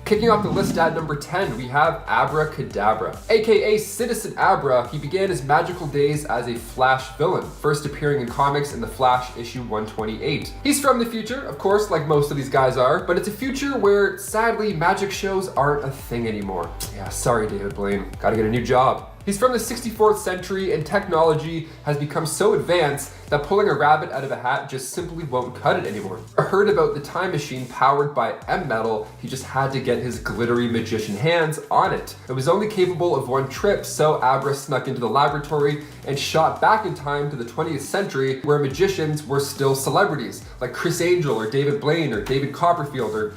Kicking off the list at number 10, we have Abracadabra. AKA Citizen Abra, he began his magical days as a Flash villain, first appearing in comics in The Flash issue 128. He's from the future, of course, like most of these guys are, but it's a future where, sadly, magic shows aren't a thing anymore. Yeah, sorry, David Blaine. Gotta get a new job. He's from the 64th century, and technology has become so advanced that pulling a rabbit out of a hat just simply won't cut it anymore. I heard about the time machine powered by M-metal. He just had to get his glittery magician hands on it. It was only capable of one trip, so Abra snuck into the laboratory and shot back in time to the 20th century, where magicians were still celebrities, like Chris Angel or David Blaine or David Copperfield or,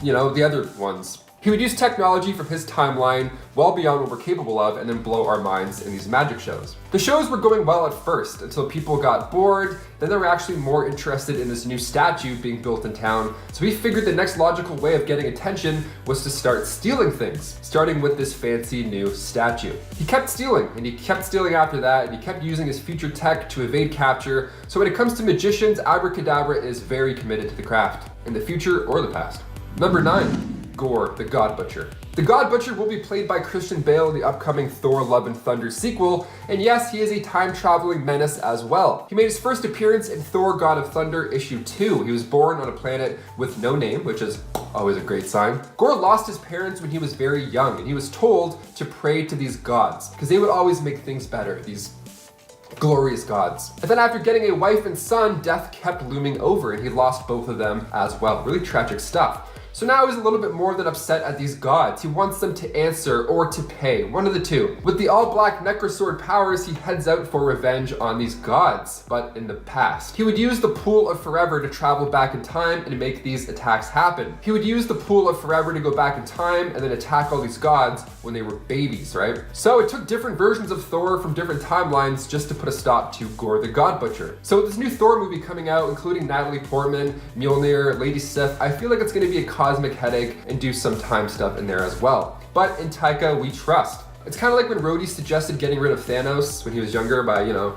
you know, the other ones. He would use technology from his timeline well beyond what we're capable of and then blow our minds in these magic shows. The shows were going well at first until people got bored, then they were actually more interested in this new statue being built in town, so he figured the next logical way of getting attention was to start stealing things, starting with this fancy new statue. He kept stealing, and he kept stealing after that, and he kept using his future tech to evade capture, so when it comes to magicians, Abracadabra is very committed to the craft, in the future or the past. Number 9. Gorr, the God Butcher. The God Butcher will be played by Christian Bale in the upcoming Thor Love and Thunder sequel, and yes, he is a time-traveling menace as well. He made his first appearance in Thor God of Thunder issue 2. He was born on a planet with no name, which is always a great sign. Gorr lost his parents when he was very young, and he was told to pray to these gods, because they would always make things better, these glorious gods. And then after getting a wife and son, death kept looming over, and he lost both of them as well. Really tragic stuff. So now he's a little bit more than upset at these gods. He wants them to answer or to pay, one of the two. With the all-black Necrosword powers, he heads out for revenge on these gods, but in the past. He would use the Pool of Forever to travel back in time and make these attacks happen. He would use the Pool of Forever to go back in time and then attack all these gods when they were babies, right? So it took different versions of Thor from different timelines just to put a stop to Gorr the God Butcher. So with this new Thor movie coming out, including Natalie Portman, Mjolnir, Lady Sif, I feel like it's going to be a cosmic headache and do some time stuff in there as well. But in Taika, we trust. It's kind of like when Rhodey suggested getting rid of Thanos when he was younger by, you know,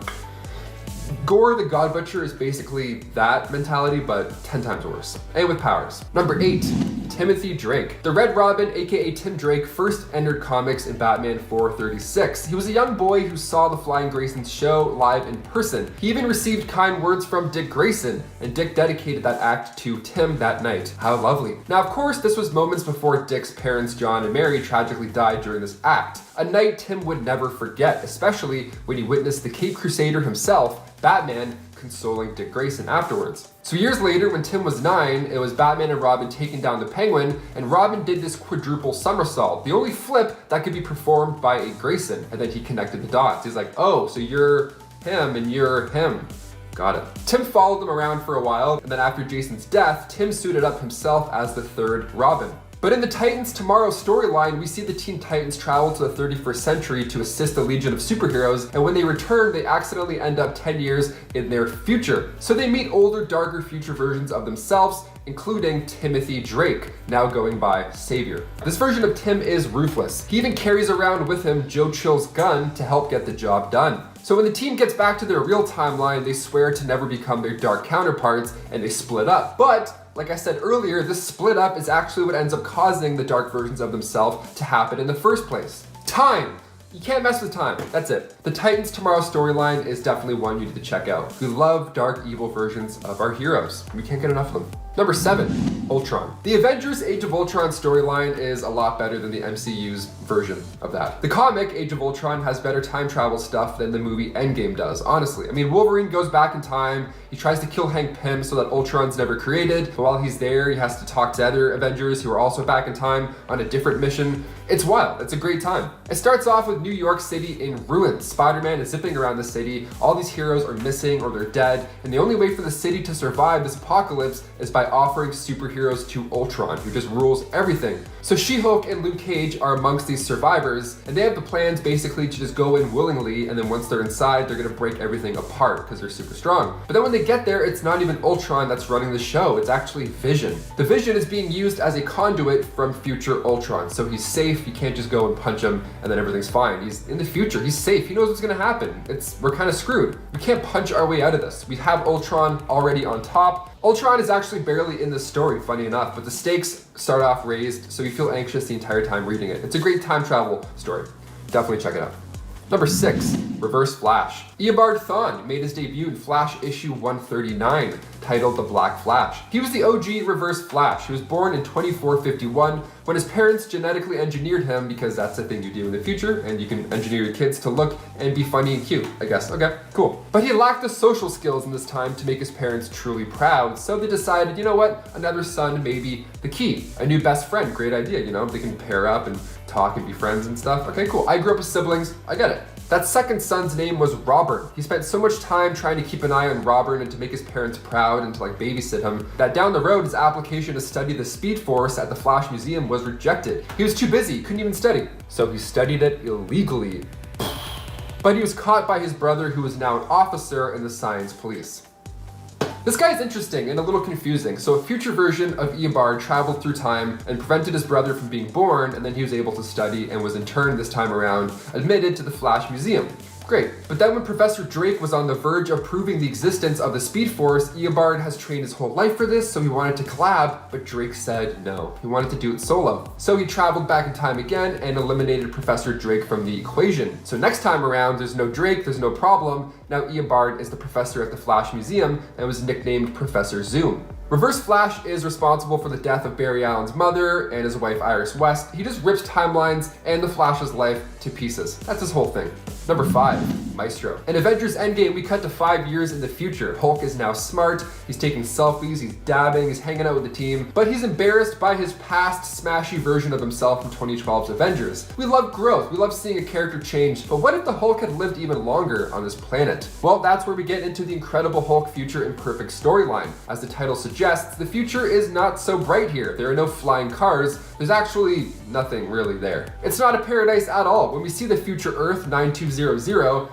Gorr the God Butcher is basically that mentality, but 10 times worse. And with powers. Number 8. Timothy Drake. The Red Robin, aka Tim Drake, first entered comics in Batman 436. He was a young boy who saw the Flying Graysons show live in person. He even received kind words from Dick Grayson, and Dick dedicated that act to Tim that night. How lovely. Now, of course, this was moments before Dick's parents, John and Mary, tragically died during this act. A night Tim would never forget, especially when he witnessed the Caped Crusader himself, Batman, consoling Dick Grayson afterwards. So years later, when Tim was 9, it was Batman and Robin taking down the Penguin, and Robin did this quadruple somersault, the only flip that could be performed by a Grayson, and then he connected the dots. He's like, oh, so you're him and you're him. Got it. Tim followed them around for a while, and then after Jason's death, Tim suited up himself as the third Robin. But in the Titans Tomorrow storyline, we see the Teen Titans travel to the 31st century to assist the Legion of Superheroes, and when they return, they accidentally end up 10 years in their future. So they meet older, darker future versions of themselves, including Timothy Drake, now going by Savior. This version of Tim is ruthless. He even carries around with him Joe Chill's gun to help get the job done. So when the team gets back to their real timeline, they swear to never become their dark counterparts, and they split up. But like I said earlier, this split up is actually what ends up causing the dark versions of themselves to happen in the first place. Time! You can't mess with time. That's it. The Titans Tomorrow storyline is definitely one you need to check out. We love dark, evil versions of our heroes. We can't get enough of them. Number 7, Ultron. The Avengers Age of Ultron storyline is a lot better than the MCU's version of that. The comic Age of Ultron has better time travel stuff than the movie Endgame does, honestly. I mean, Wolverine goes back in time, he tries to kill Hank Pym so that Ultron's never created, but while he's there, he has to talk to other Avengers who are also back in time on a different mission. It's wild, it's a great time. It starts off with New York City in ruins. Spider-Man is zipping around the city, all these heroes are missing or they're dead, and the only way for the city to survive this apocalypse is by offering superheroes to Ultron, who just rules everything. So She-Hulk and Luke Cage are amongst these survivors, and they have the plans basically to just go in willingly, and then once they're inside, they're gonna break everything apart because they're super strong. But then when they get there, it's not even Ultron that's running the show, it's actually Vision. The Vision is being used as a conduit from future Ultron, so he's safe, you can't just go and punch him and then everything's fine. He's in the future, he's safe, he knows what's gonna happen. We're kind of screwed. We can't punch our way out of this. We have Ultron already on top, Ultron is actually barely in the story, funny enough, but the stakes start off raised, so you feel anxious the entire time reading it. It's a great time travel story. Definitely check it out. Number 6, Reverse Flash. Eobard Thawne made his debut in Flash issue 139, titled The Black Flash. He was the OG Reverse Flash. He was born in 2451 when his parents genetically engineered him, because that's the thing you do in the future, and you can engineer your kids to look and be funny and cute, I guess. Okay, cool. But he lacked the social skills in this time to make his parents truly proud, so they decided, you know what, another son may be the key. A new best friend, great idea, you know, they can pair up and talk and be friends and stuff. Okay, cool. I grew up with siblings, I get it. That second son's name was Robert. He spent so much time trying to keep an eye on Robert and to make his parents proud and to like babysit him, that down the road his application to study the Speed Force at the Flash Museum was rejected. He was too busy, couldn't even study. So he studied it illegally. But he was caught by his brother, who is now an officer in the Science Police. This guy is interesting and a little confusing. So a future version of Eobard traveled through time and prevented his brother from being born, and then he was able to study and was in turn this time around admitted to the Flash Museum. Great. But then when Professor Drake was on the verge of proving the existence of the Speed Force, Eobard has trained his whole life for this, so he wanted to collab, but Drake said no. He wanted to do it solo. So he traveled back in time again and eliminated Professor Drake from the equation. So next time around, there's no Drake, there's no problem. Now Eobard is the professor at the Flash Museum and was nicknamed Professor Zoom. Reverse Flash is responsible for the death of Barry Allen's mother and his wife Iris West. He just rips timelines and the Flash's life to pieces. That's his whole thing. Number 5, Maestro. In Avengers Endgame, we cut to 5 years in the future. Hulk is now smart, he's taking selfies, he's dabbing, he's hanging out with the team, but he's embarrassed by his past smashy version of himself in 2012's Avengers. We love growth, we love seeing a character change, but what if the Hulk had lived even longer on this planet? Well, that's where we get into the Incredible Hulk Future Imperfect storyline. As the title suggests, the future is not so bright here. There are no flying cars, there's actually nothing really there. It's not a paradise at all. When we see the future Earth 9200,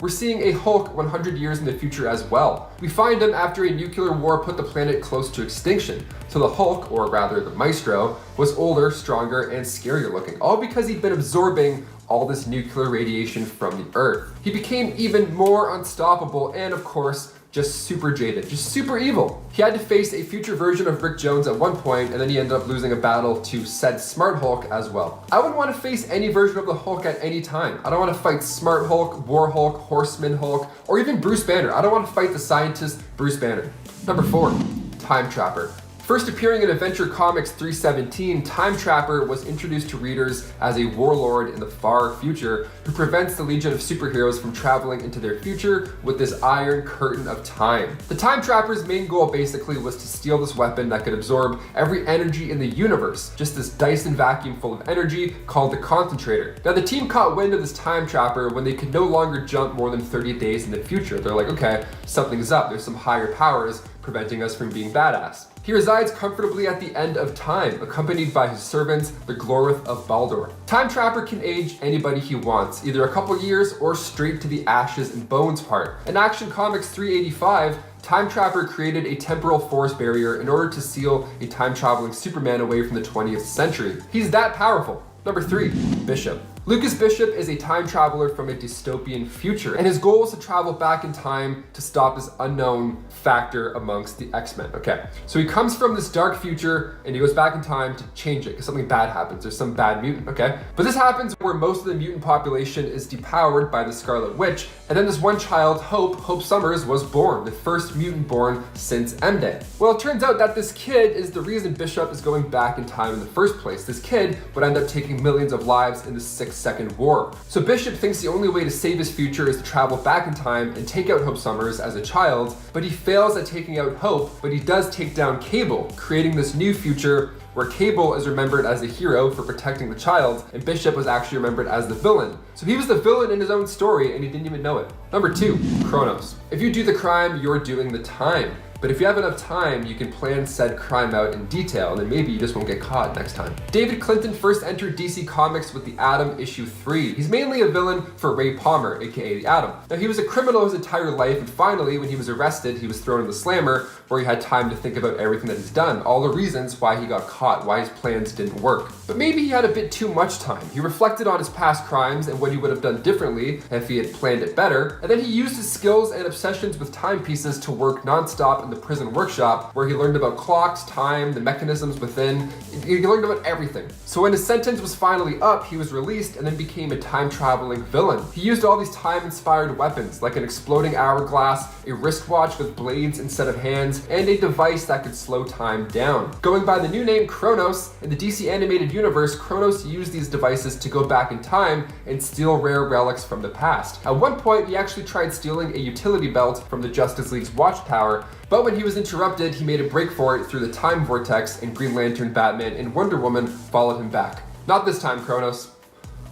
we're seeing a Hulk 100 years in the future as well. We find him after a nuclear war put the planet close to extinction. So the Hulk, or rather the Maestro, was older, stronger, and scarier looking, all because he'd been absorbing all this nuclear radiation from the Earth. He became even more unstoppable and, of course, just super jaded, just super evil. He had to face a future version of Rick Jones at one point, and then he ended up losing a battle to said Smart Hulk as well. I wouldn't want to face any version of the Hulk at any time. I don't want to fight Smart Hulk, War Hulk, Horseman Hulk, or even Bruce Banner. I don't want to fight the scientist Bruce Banner. Number 4, Time Trapper. First appearing in Adventure Comics 317, Time Trapper was introduced to readers as a warlord in the far future who prevents the Legion of Superheroes from traveling into their future with this iron curtain of time. The Time Trapper's main goal basically was to steal this weapon that could absorb every energy in the universe, just this Dyson vacuum full of energy called the Concentrator. Now the team caught wind of this Time Trapper when they could no longer jump more than 30 days in the future. They're like, okay, something's up, there's some higher powers preventing us from being badass. He resides comfortably at the end of time, accompanied by his servants, the Glorith of Baldur. Time Trapper can age anybody he wants, either a couple years or straight to the ashes and bones part. In Action Comics 385, Time Trapper created a temporal force barrier in order to seal a time-traveling Superman away from the 20th century. He's that powerful. Number 3, Bishop. Lucas Bishop is a time traveler from a dystopian future, and his goal is to travel back in time to stop this unknown factor amongst the X-Men. Okay, so he comes from this dark future and he goes back in time to change it because something bad happens. There's some bad mutant, okay? But this happens where most of the mutant population is depowered by the Scarlet Witch, and then this one child, Hope Summers, was born, the first mutant born since M-Day. Well, it turns out that this kid is the reason Bishop is going back in time in the first place. This kid would end up taking millions of lives in the 6-second war. So Bishop thinks the only way to save his future is to travel back in time and take out Hope Summers as a child, but he fails at taking out Hope, but he does take down Cable, creating this new future where Cable is remembered as a hero for protecting the child, and Bishop was actually remembered as the villain. So he was the villain in his own story, and he didn't even know it. Number 2, Chronos. If you do the crime, you're doing the time. But if you have enough time, you can plan said crime out in detail, and then maybe you just won't get caught next time. David Clinton first entered DC Comics with the Atom issue 3. He's mainly a villain for Ray Palmer, aka the Atom. Now he was a criminal his entire life, and finally when he was arrested, he was thrown in the slammer, where he had time to think about everything that he's done, all the reasons why he got caught, why his plans didn't work. But maybe he had a bit too much time. He reflected on his past crimes and what he would have done differently if he had planned it better, and then he used his skills and obsessions with timepieces to work non-stop in in the prison workshop, where he learned about clocks, time, the mechanisms within. He learned about everything. So when his sentence was finally up, he was released and then became a time-traveling villain. He used all these time-inspired weapons, like an exploding hourglass, a wristwatch with blades instead of hands, and a device that could slow time down. Going by the new name Kronos, in the DC animated universe, Kronos used these devices to go back in time and steal rare relics from the past. At one point, he actually tried stealing a utility belt from the Justice League's watchtower, but when he was interrupted, he made a break for it through the time vortex, and Green Lantern, Batman, and Wonder Woman followed him back. Not this time, Kronos.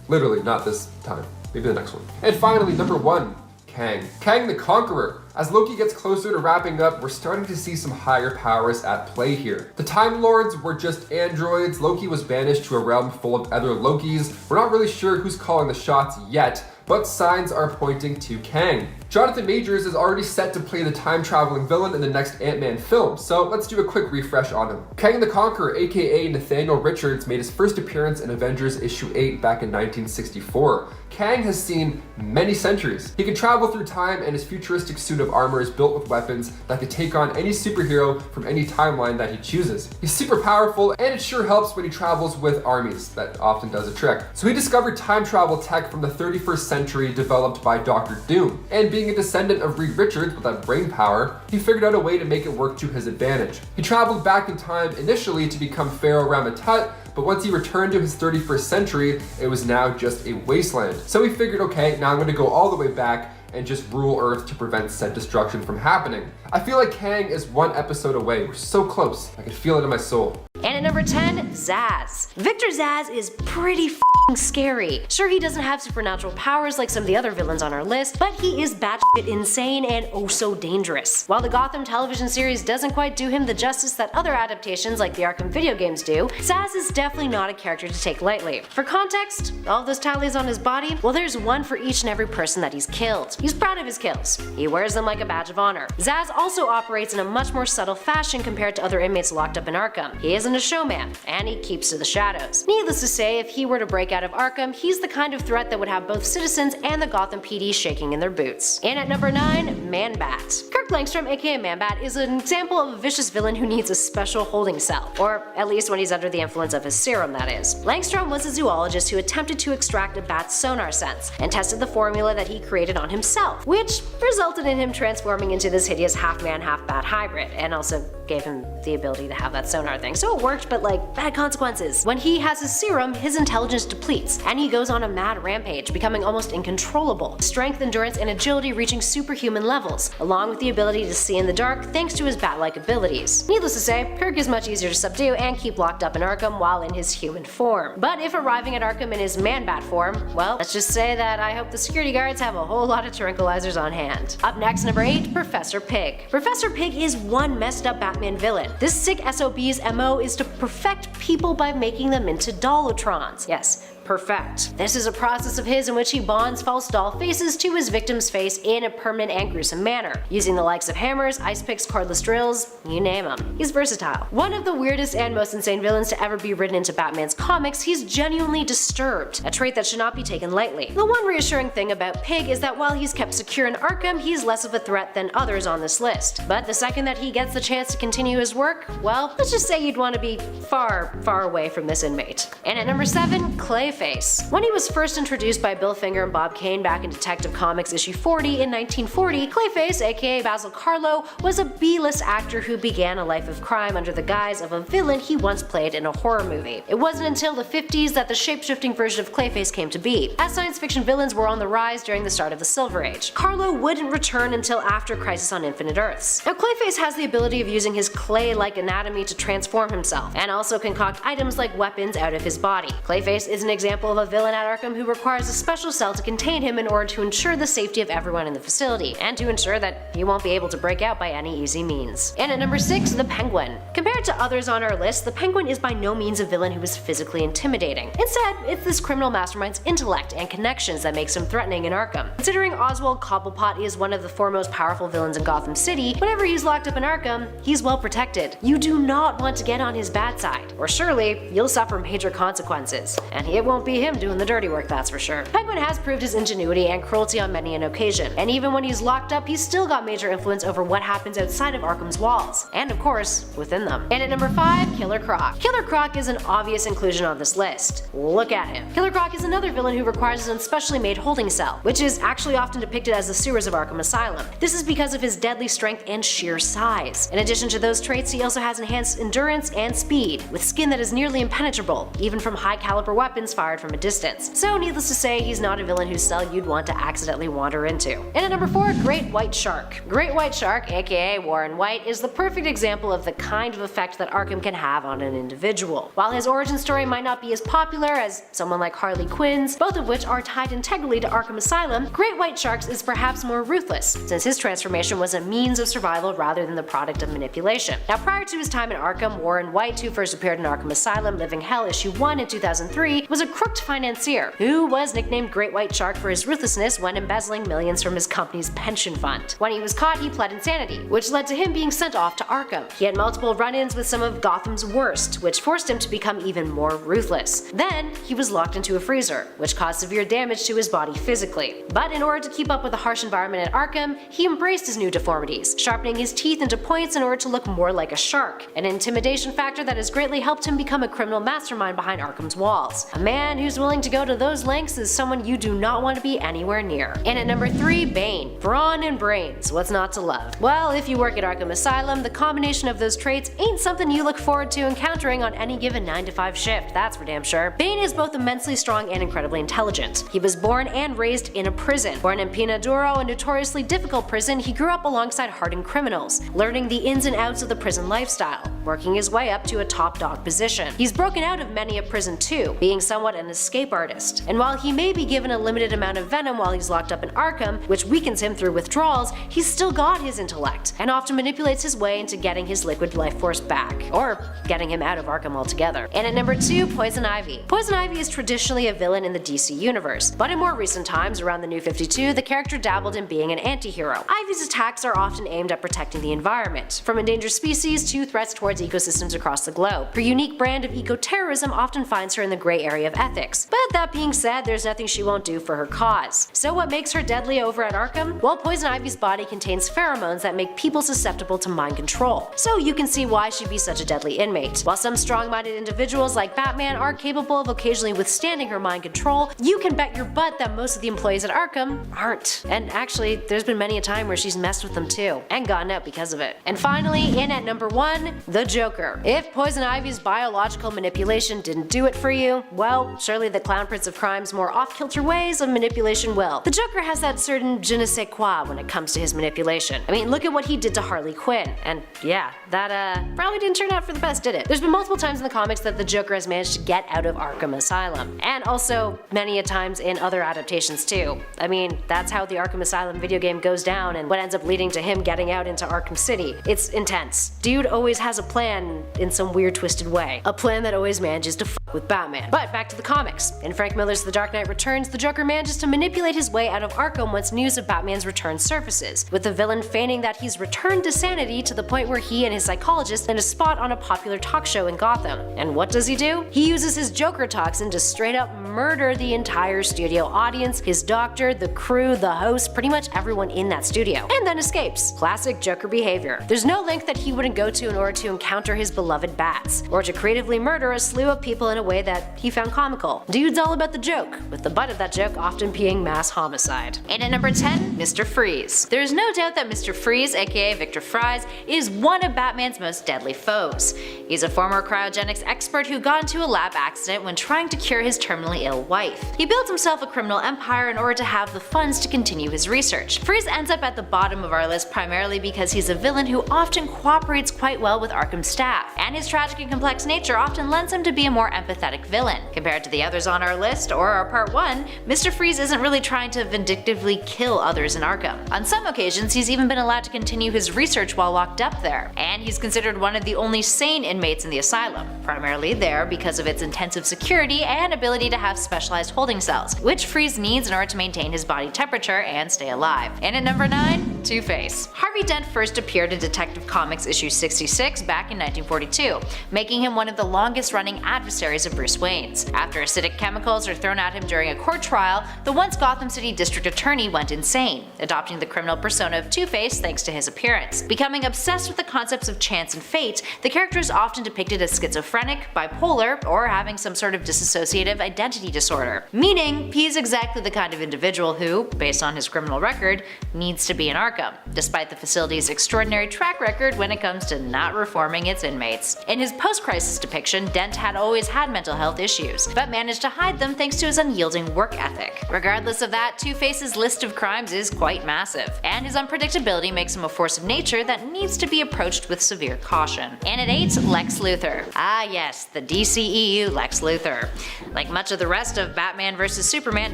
Literally, not this time. Maybe the next one. And finally, number 1, Kang. Kang the Conqueror. As Loki gets closer to wrapping up, we're starting to see some higher powers at play here. The Time Lords were just androids. Loki was banished to a realm full of other Lokis. We're not really sure who's calling the shots yet, but signs are pointing to Kang. Jonathan Majors is already set to play the time-traveling villain in the next Ant-Man film, so let's do a quick refresh on him. Kang the Conqueror, aka Nathaniel Richards, made his first appearance in Avengers issue 8 back in 1964. Kang has seen many centuries. He can travel through time, and his futuristic suit of armor is built with weapons that could take on any superhero from any timeline that he chooses. He's super powerful, and it sure helps when he travels with armies. That often does a trick. So he discovered time travel tech from the 31st century developed by Dr. Doom, and being a descendant of Reed Richards with that brain power, he figured out a way to make it work to his advantage. He traveled back in time initially to become Pharaoh Rama-Tut, but once he returned to his 31st century, it was now just a wasteland. So he figured, okay, now I'm going to go all the way back and just rule Earth to prevent said destruction from happening. I feel like Kang is one episode away. We're so close. I can feel it in my soul. And at number 10, Zsasz. Victor Zsasz is pretty scary. Sure, he doesn't have supernatural powers like some of the other villains on our list, but he is batshit insane and oh so dangerous. While the Gotham television series doesn't quite do him the justice that other adaptations like the Arkham video games do, Zsasz is definitely not a character to take lightly. For context, all those tallies on his body, well, there's one for each and every person that he's killed. He's proud of his kills. He wears them like a badge of honor. Zsasz also operates in a much more subtle fashion compared to other inmates locked up in Arkham. He isn't a showman, and he keeps to the shadows. Needless to say, if he were to break out of Arkham, he's the kind of threat that would have both citizens and the Gotham PD shaking in their boots. And at number 9, Man-Bat. Kirk Langstrom, aka Man-Bat, is an example of a vicious villain who needs a special holding cell, or at least when he's under the influence of his serum, that is. Langstrom was a zoologist who attempted to extract a bat's sonar sense, and tested the formula that he created on himself, which resulted in him transforming into this hideous half-man, half-bat hybrid, and also gave him the ability to have that sonar thing. So it worked, but like, bad consequences. When he has his serum, his intelligence depletes, and he goes on a mad rampage, becoming almost uncontrollable. Strength, endurance, and agility reaching superhuman levels, along with the ability to see in the dark thanks to his bat-like abilities. Needless to say, Kirk is much easier to subdue and keep locked up in Arkham while in his human form. But if arriving at Arkham in his Man-Bat form, well, let's just say that I hope the security guards have a whole lot of tranquilizers on hand. Up next, number 8, Professor Pig. Professor Pig is one messed up Batman villain. This sick SOB's MO is to perfect people by making them into Dollotrons. Yes, perfect. This is a process of his in which he bonds false doll faces to his victim's face in a permanent and gruesome manner, using the likes of hammers, ice picks, cordless drills, you name him. He's versatile. One of the weirdest and most insane villains to ever be written into Batman's comics, he's genuinely disturbed, a trait that should not be taken lightly. The one reassuring thing about Pig is that while he's kept secure in Arkham, he's less of a threat than others on this list. But the second that he gets the chance to continue his work, well, let's just say you'd want to be far, far away from this inmate. And at number 7, Clayface. When he was first introduced by Bill Finger and Bob Kane back in Detective Comics issue 40 in 1940, Clayface, aka Basil Karlo, was a B-list actor who began a life of crime under the guise of a villain he once played in a horror movie. It wasn't until the 50s that the shape-shifting version of Clayface came to be, as science fiction villains were on the rise during the start of the Silver Age. Karlo wouldn't return until after Crisis on Infinite Earths. Now, Clayface has the ability of using his clay-like anatomy to transform himself, and also concoct items like weapons out of his body. Clayface is an example of a villain at Arkham who requires a special cell to contain him in order to ensure the safety of everyone in the facility, and to ensure that he won't be able to break out by any easy means. And at number 6, the Penguin. Compared to others on our list, the Penguin is by no means a villain who is physically intimidating. Instead, it's this criminal mastermind's intellect and connections that makes him threatening in Arkham. Considering Oswald Cobblepot is one of the foremost powerful villains in Gotham City, whenever he's locked up in Arkham, he's well protected. You do not want to get on his bad side, or surely you'll suffer major consequences. And it won't won't be him doing the dirty work, that's for sure. Penguin has proved his ingenuity and cruelty on many an occasion, and even when he's locked up, he's still got major influence over what happens outside of Arkham's walls, and of course, within them. And at number 5, Killer Croc. Killer Croc is an obvious inclusion on this list. Look at him. Killer Croc is another villain who requires an specially made holding cell, which is actually often depicted as the sewers of Arkham Asylum. This is because of his deadly strength and sheer size. In addition to those traits, he also has enhanced endurance and speed, with skin that is nearly impenetrable, even from high-caliber weapons fired from a distance. So needless to say, he's not a villain whose cell you'd want to accidentally wander into. And at number 4, Great White Shark. Great White Shark, aka Warren White, is the perfect example of the kind of effect that Arkham can have on an individual. While his origin story might not be as popular as someone like Harley Quinn's, both of which are tied integrally to Arkham Asylum, Great White Shark is perhaps more ruthless, since his transformation was a means of survival rather than the product of manipulation. Now, prior to his time in Arkham, Warren White, who first appeared in Arkham Asylum Living Hell issue 1 in 2003, was a crooked financier who was nicknamed Great White Shark for his ruthlessness when embezzling millions from his company's pension fund. When he was caught, he pled insanity, which led to him being sent off to Arkham. He had multiple run-ins with some of Gotham's worst, which forced him to become even more ruthless. Then, he was locked into a freezer, which caused severe damage to his body physically. But in order to keep up with the harsh environment at Arkham, he embraced his new deformities, sharpening his teeth into points in order to look more like a shark, an intimidation factor that has greatly helped him become a criminal mastermind behind Arkham's walls. A man who's willing to go to those lengths is someone you do not want to be anywhere near. And at number 3, Bane. Brawn and brains, what's not to love? Well, if you work at Arkham Asylum, the combination of those traits ain't something you look forward to encountering on any given 9-to-5 shift, that's for damn sure. Bane is both immensely strong and incredibly intelligent. He was born and raised in a prison. Born in Pena Duro, a notoriously difficult prison, he grew up alongside hardened criminals, learning the ins and outs of the prison lifestyle, working his way up to a top dog position. He's broken out of many a prison too, being somewhat an escape artist. And while he may be given a limited amount of venom while he's locked up in Arkham, which weakens him through withdrawals, he's still got his intellect, and often manipulates his way into getting his liquid life force back, or getting him out of Arkham altogether. And at number 2, Poison Ivy. Poison Ivy is traditionally a villain in the DC universe, but in more recent times, around the New 52, the character dabbled in being an anti-hero. Ivy's attacks are often aimed at protecting the environment, from endangered species to threats towards ecosystems across the globe. Her unique brand of eco-terrorism often finds her in the gray area of ethics, but that being said, there's nothing she won't do for her cause. So what makes her deadly over at Arkham? Well, Poison Ivy's body contains pheromones that make people susceptible to mind control, so you can see why she'd be such a deadly inmate. While some strong-minded individuals like Batman are capable of occasionally withstanding her mind control, you can bet your butt that most of the employees at Arkham aren't. And actually, there's been many a time where she's messed with them too, and gotten out because of it. And finally, in at number 1, the Joker. If Poison Ivy's biological manipulation didn't do it for you, well, surely the Clown Prince of Crime's more off-kilter ways of manipulation will. The Joker has that certain je ne sais quoi when it comes to his manipulation. I mean, look at what he did to Harley Quinn, and yeah, that probably didn't turn out for the best, did it? There's been multiple times in the comics that the Joker has managed to get out of Arkham Asylum, and also many a times in other adaptations too. I mean, that's how the Arkham Asylum video game goes down and what ends up leading to him getting out into Arkham City. It's intense. Dude always has a plan in some weird twisted way. A plan that always manages to fuck with Batman. But back to the comics. In Frank Miller's The Dark Knight Returns, the Joker manages to manipulate his way out of Arkham once news of Batman's return surfaces, with the villain feigning that he's returned to sanity to the point where he and his psychologist find a spot on a popular talk show in Gotham. And what does he do? He uses his Joker toxin to straight up murder the entire studio audience, his doctor, the crew, the host, pretty much everyone in that studio, and then escapes. Classic Joker behavior. There's no length that he wouldn't go to in order to encounter his beloved bats, or to creatively murder a slew of people in a way that he found comical. Dude's all about the joke, with the butt of that joke often being mass homicide. And at number 10, Mr. Freeze. There's no doubt that Mr. Freeze, aka Victor Fries, is one of Batman's most deadly foes. He's a former cryogenics expert who got into a lab accident when trying to cure his terminally ill wife. He built himself a criminal empire in order to have the funds to continue his research. Freeze ends up at the bottom of our list primarily because he's a villain who often cooperates quite well with Arkham staff, and his tragic and complex nature often lends him to be a more empathetic villain. Compared to the others on our list, or our part 1, Mr. Freeze isn't really trying to vindictively kill others in Arkham. On some occasions, he's even been allowed to continue his research while locked up there, and he's considered one of the only sane inmates in the asylum, primarily there because of its intensive security and ability to have specialized holding cells, which Freeze needs in order to maintain his body temperature and stay alive. And at number 9, Two-Face. Harvey Dent first appeared in Detective Comics issue 66 back in 1942, making him one of the longest-running adversaries of Bruce Wayne's. After acidic chemicals are thrown at him during a court trial, the once Gotham City District Attorney went insane, adopting the criminal persona of Two-Face thanks to his appearance. Becoming obsessed with the concepts of chance and fate, the character is often depicted as schizophrenic, bipolar, or having some sort of dissociative identity disorder, meaning he's exactly the kind of individual who, based on his criminal record, needs to be in Arkham, despite the facility's extraordinary track record when it comes to not reforming its inmates. In his post-crisis depiction, Dent had always had mental health issues, but managed to hide them thanks to his unyielding work ethic. Regardless of that, Two-Face's list of crimes is quite massive, and his unpredictability makes him a force of nature that needs to be approached with severe caution. And at 8, Lex Luthor. Ah yes, the DCEU Lex Luthor. Like much of the rest of Batman vs Superman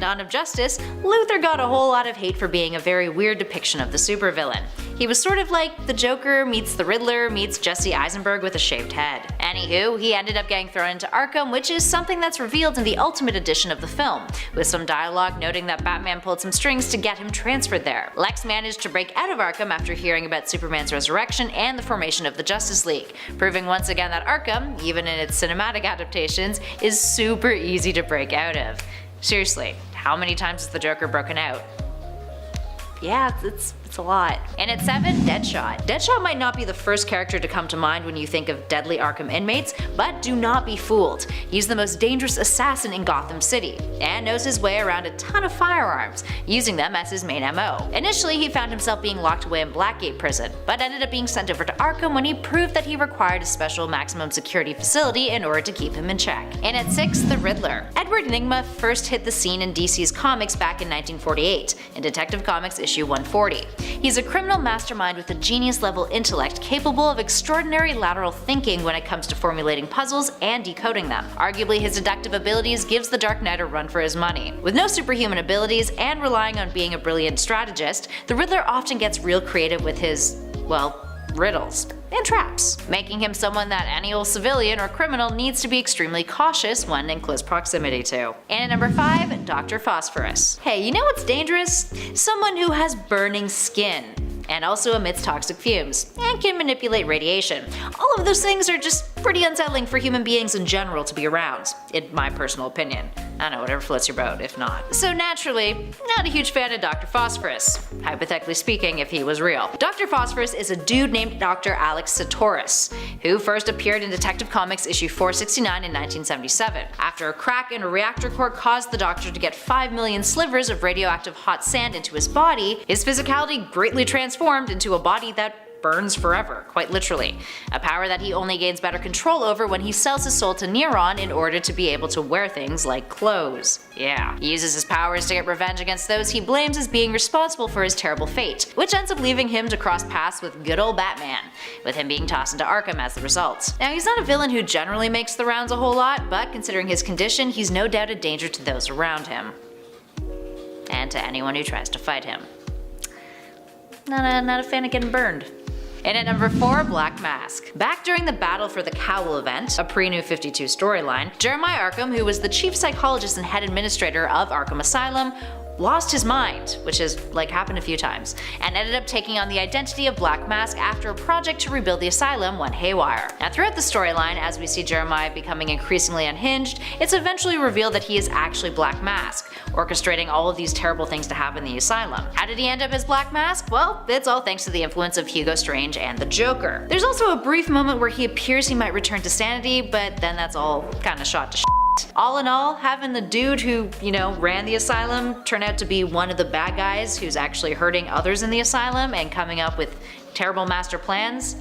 Dawn of Justice, Luthor got a whole lot of hate for being a very weird depiction of the supervillain. He was sort of like the Joker meets the Riddler meets Jesse Eisenberg with a shaved head. Anywho, he ended up getting thrown into Arkham, which is something that's revealed in the Ultimate Edition of the film, with some dialogue noting that Batman pulled some strings to get him transferred there. Lex managed to break out of Arkham after hearing about Superman's resurrection and the formation of the Justice League, proving once again that Arkham, even in its cinematic adaptations, is super easy to break out of. Seriously, how many times has the Joker broken out? Yeah, it's a lot. And at 7, Deadshot. Deadshot might not be the first character to come to mind when you think of deadly Arkham inmates, but do not be fooled. He's the most dangerous assassin in Gotham City, and knows his way around a ton of firearms, using them as his main MO. Initially, he found himself being locked away in Blackgate Prison, but ended up being sent over to Arkham when he proved that he required a special maximum security facility in order to keep him in check. And at 6, the Riddler. Edward Nygma first hit the scene in DC's comics back in 1948, in Detective Comics issue 140. He's a criminal mastermind with a genius-level intellect capable of extraordinary lateral thinking when it comes to formulating puzzles and decoding them. Arguably, his deductive abilities gives the Dark Knight a run for his money. With no superhuman abilities and relying on being a brilliant strategist, the Riddler often gets real creative with his, well, riddles and traps, making him someone that any old civilian or criminal needs to be extremely cautious when in close proximity to. And at number 5, Dr. Phosphorus. Hey, you know what's dangerous? Someone who has burning skin, and also emits toxic fumes, and can manipulate radiation. All of those things are just pretty unsettling for human beings in general to be around, in my personal opinion. I don't know, whatever floats your boat, if not. So naturally, not a huge fan of Dr. Phosphorus, hypothetically speaking if he was real. Dr. Phosphorus is a dude named Dr. Alex Sartorius, who first appeared in Detective Comics issue 469 in 1977. After a crack in a reactor core caused the Doctor to get 5 million slivers of radioactive hot sand into his body, his physicality greatly transformed into a body that burns forever, quite literally. A power that he only gains better control over when he sells his soul to Neron in order to be able to wear things like clothes. Yeah. He uses his powers to get revenge against those he blames as being responsible for his terrible fate, which ends up leaving him to cross paths with good old Batman, with him being tossed into Arkham as the result. Now, he's not a villain who generally makes the rounds a whole lot, but considering his condition, he's no doubt a danger to those around him. And to anyone who tries to fight him. Not a fan of getting burned. And at number 4, Black Mask. Back during the Battle for the Cowl event, a pre-New 52 storyline, Jeremiah Arkham, who was the chief psychologist and head administrator of Arkham Asylum, lost his mind, which has happened a few times, and ended up taking on the identity of Black Mask after a project to rebuild the asylum went haywire. Now throughout the storyline, as we see Jeremiah becoming increasingly unhinged, it's eventually revealed that he is actually Black Mask, orchestrating all of these terrible things to happen in the asylum. How did he end up as Black Mask? Well, it's all thanks to the influence of Hugo Strange and the Joker. There's also a brief moment where he appears he might return to sanity, but then that's all kinda shot to shit. All in all, having the dude who, ran the asylum turn out to be one of the bad guys who's actually hurting others in the asylum and coming up with terrible master plans,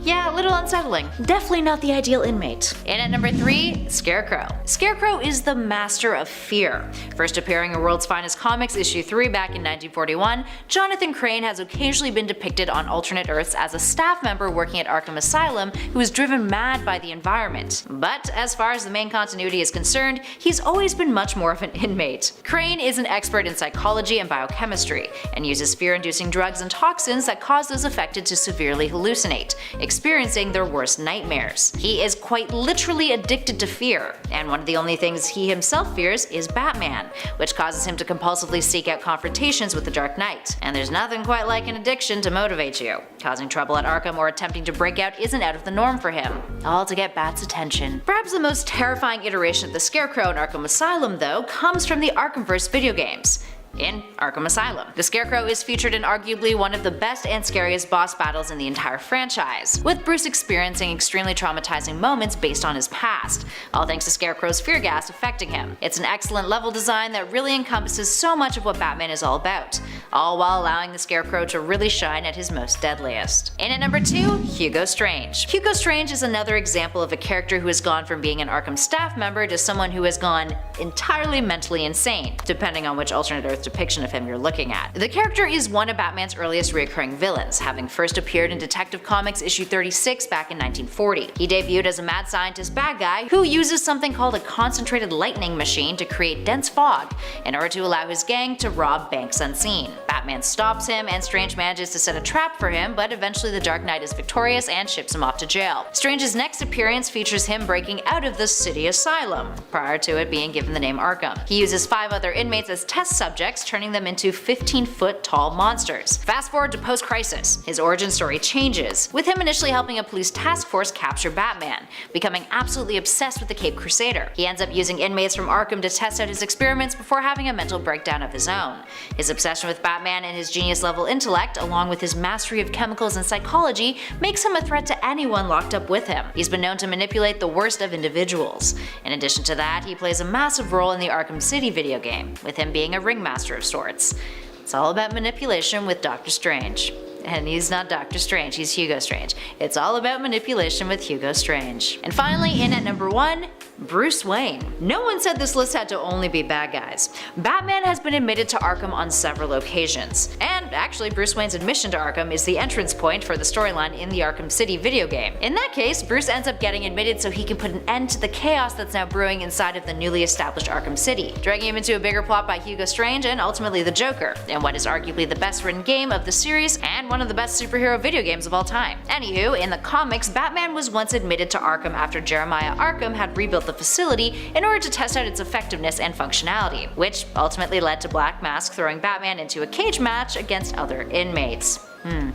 yeah, a little unsettling. Definitely not the ideal inmate. And at number 3, Scarecrow. Scarecrow is the master of fear. First appearing in World's Finest Comics issue 3 back in 1941, Jonathan Crane has occasionally been depicted on alternate Earths as a staff member working at Arkham Asylum who is driven mad by the environment. But as far as the main continuity is concerned, he's always been much more of an inmate. Crane is an expert in psychology and biochemistry, and uses fear-inducing drugs and toxins that cause those affected to severely hallucinate, experiencing their worst nightmares. He is quite literally addicted to fear, and one of the only things he himself fears is Batman, which causes him to compulsively seek out confrontations with the Dark Knight. And there's nothing quite like an addiction to motivate you. Causing trouble at Arkham or attempting to break out isn't out of the norm for him, all to get Bat's attention. Perhaps the most terrifying iteration of the Scarecrow in Arkham Asylum, though, comes from the Arkhamverse video games. In Arkham Asylum, the Scarecrow is featured in arguably one of the best and scariest boss battles in the entire franchise, with Bruce experiencing extremely traumatizing moments based on his past, all thanks to Scarecrow's fear gas affecting him. It's an excellent level design that really encompasses so much of what Batman is all about, all while allowing the Scarecrow to really shine at his most deadliest. In at number 2, Hugo Strange. Hugo Strange is another example of a character who has gone from being an Arkham staff member to someone who has gone entirely mentally insane, depending on which alternate Earth depiction of him you're looking at. The character is one of Batman's earliest recurring villains, having first appeared in Detective Comics issue 36 back in 1940. He debuted as a mad scientist bad guy who uses something called a concentrated lightning machine to create dense fog in order to allow his gang to rob banks unseen. Batman stops him and Strange manages to set a trap for him, but eventually the Dark Knight is victorious and ships him off to jail. Strange's next appearance features him breaking out of the city asylum, prior to it being given the name Arkham. He uses 5 other inmates as test subjects, turning them into 15-foot tall monsters. Fast forward to post-crisis, his origin story changes, with him initially helping a police task force capture Batman, becoming absolutely obsessed with the Caped Crusader. He ends up using inmates from Arkham to test out his experiments before having a mental breakdown of his own. His obsession with Batman and his genius-level intellect, along with his mastery of chemicals and psychology, makes him a threat to anyone locked up with him. He's been known to manipulate the worst of individuals. In addition to that, he plays a massive role in the Arkham City video game, with him being a ringmaster of sorts. It's all about manipulation with Doctor Strange. And he's not Doctor Strange, he's Hugo Strange. It's all about manipulation with Hugo Strange. And finally, in at number 1, Bruce Wayne. No one said this list had to only be bad guys. Batman has been admitted to Arkham on several occasions, and actually Bruce Wayne's admission to Arkham is the entrance point for the storyline in the Arkham City video game. In that case, Bruce ends up getting admitted so he can put an end to the chaos that's now brewing inside of the newly established Arkham City, dragging him into a bigger plot by Hugo Strange and ultimately the Joker, in what is arguably the best written game of the series and one of the best superhero video games of all time. Anywho, in the comics, Batman was once admitted to Arkham after Jeremiah Arkham had rebuilt the facility in order to test out its effectiveness and functionality, which ultimately led to Black Mask throwing Batman into a cage match against other inmates.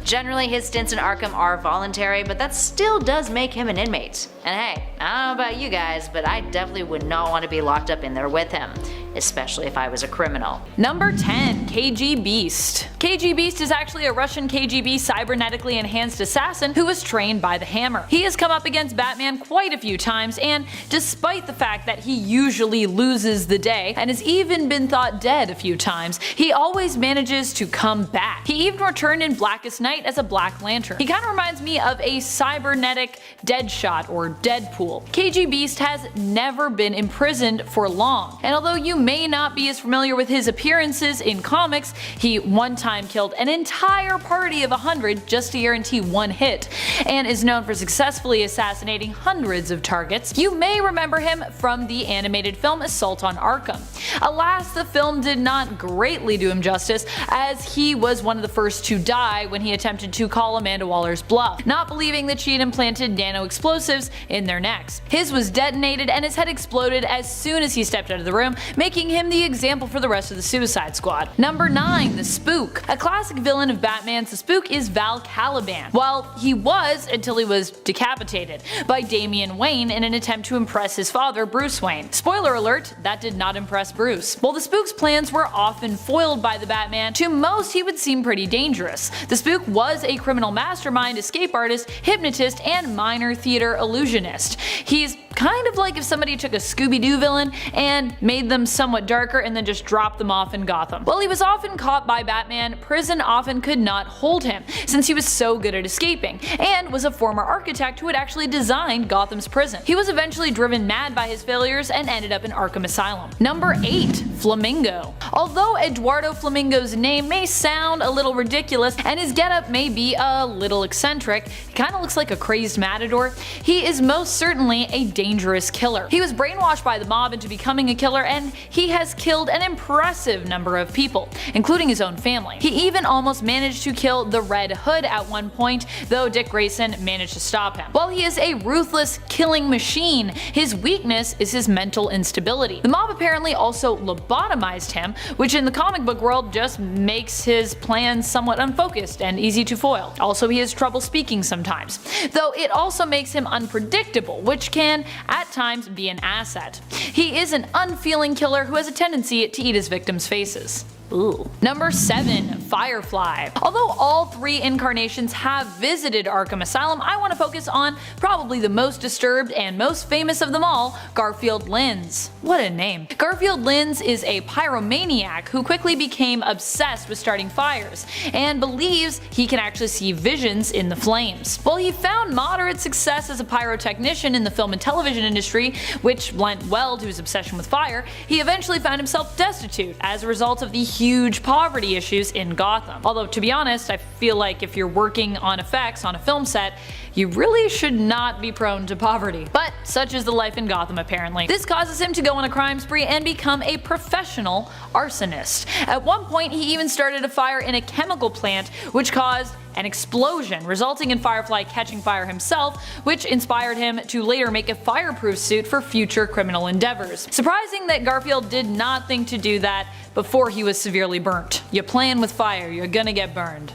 Generally, his stints in Arkham are voluntary, but that still does make him an inmate. And hey, I don't know about you guys, but I definitely would not want to be locked up in there with him, especially if I was a criminal. Number 10, KG Beast. KG Beast is actually a Russian KGB cybernetically enhanced assassin who was trained by the Hammer. He has come up against Batman quite a few times, and despite the fact that he usually loses the day and has even been thought dead a few times, he always manages to come back. He even returned in Blackest Night as a Black Lantern. He kind of reminds me of a cybernetic Deadshot or Deadpool. KG Beast has never been imprisoned for long, and although you may not be as familiar with his appearances in comics, he one time killed an entire party of 100 just to guarantee one hit, and is known for successfully assassinating hundreds of targets. You may remember him from the animated film Assault on Arkham. Alas, the film did not greatly do him justice, as he was one of the first to die when he attempted to call Amanda Waller's bluff, not believing that she had implanted nano explosives in their necks. His was detonated and his head exploded as soon as he stepped out of the room, making him the example for the rest of the Suicide Squad. Number 9, the Spook. A classic villain of Batman's, the Spook is Val Caliban. Well, he was until he was decapitated by Damian Wayne in an attempt to impress his father, Bruce Wayne. Spoiler alert, that did not impress Bruce. While the Spook's plans were often foiled by the Batman, to most he would seem pretty dangerous. The Spook was a criminal mastermind, escape artist, hypnotist, and minor theater illusionist. He's kind of like if somebody took a Scooby-Doo villain and made them somewhat darker and then just dropped them off in Gotham. While he was often caught by Batman, prison often could not hold him, since he was so good at escaping, and was a former architect who had actually designed Gotham's prison. He was eventually driven mad by his failures and ended up in Arkham Asylum. Number 8, Flamingo. Although Eduardo Flamingo's name may sound a little ridiculous and is his getup may be a little eccentric, he kinda looks like a crazed matador, he is most certainly a dangerous killer. He was brainwashed by the mob into becoming a killer, and he has killed an impressive number of people, including his own family. He even almost managed to kill the Red Hood at one point, though Dick Grayson managed to stop him. While he is a ruthless killing machine, his weakness is his mental instability. The mob apparently also lobotomized him, which in the comic book world just makes his plans somewhat unfocused and easy to foil. Also, he has trouble speaking sometimes, though it also makes him unpredictable, which can at times be an asset. He is an unfeeling killer who has a tendency to eat his victims' faces. Ooh. Number 7. Firefly. Although all 3 incarnations have visited Arkham Asylum, I want to focus on probably the most disturbed and most famous of them all, Garfield Linz. What a name. Garfield Linz is a pyromaniac who quickly became obsessed with starting fires, and believes he can actually see visions in the flames. While he found moderate success as a pyrotechnician in the film and television industry, which lent well to his obsession with fire, he eventually found himself destitute as a result of the huge poverty issues in Gotham. Although, to be honest, I feel like if you're working on effects on a film set, you really should not be prone to poverty. But such is the life in Gotham apparently. This causes him to go on a crime spree and become a professional arsonist. At one point he even started a fire in a chemical plant which caused an explosion, resulting in Firefly catching fire himself, which inspired him to later make a fireproof suit for future criminal endeavors. Surprising that Garfield did not think to do that before he was severely burnt. You playing with fire, you're gonna get burned.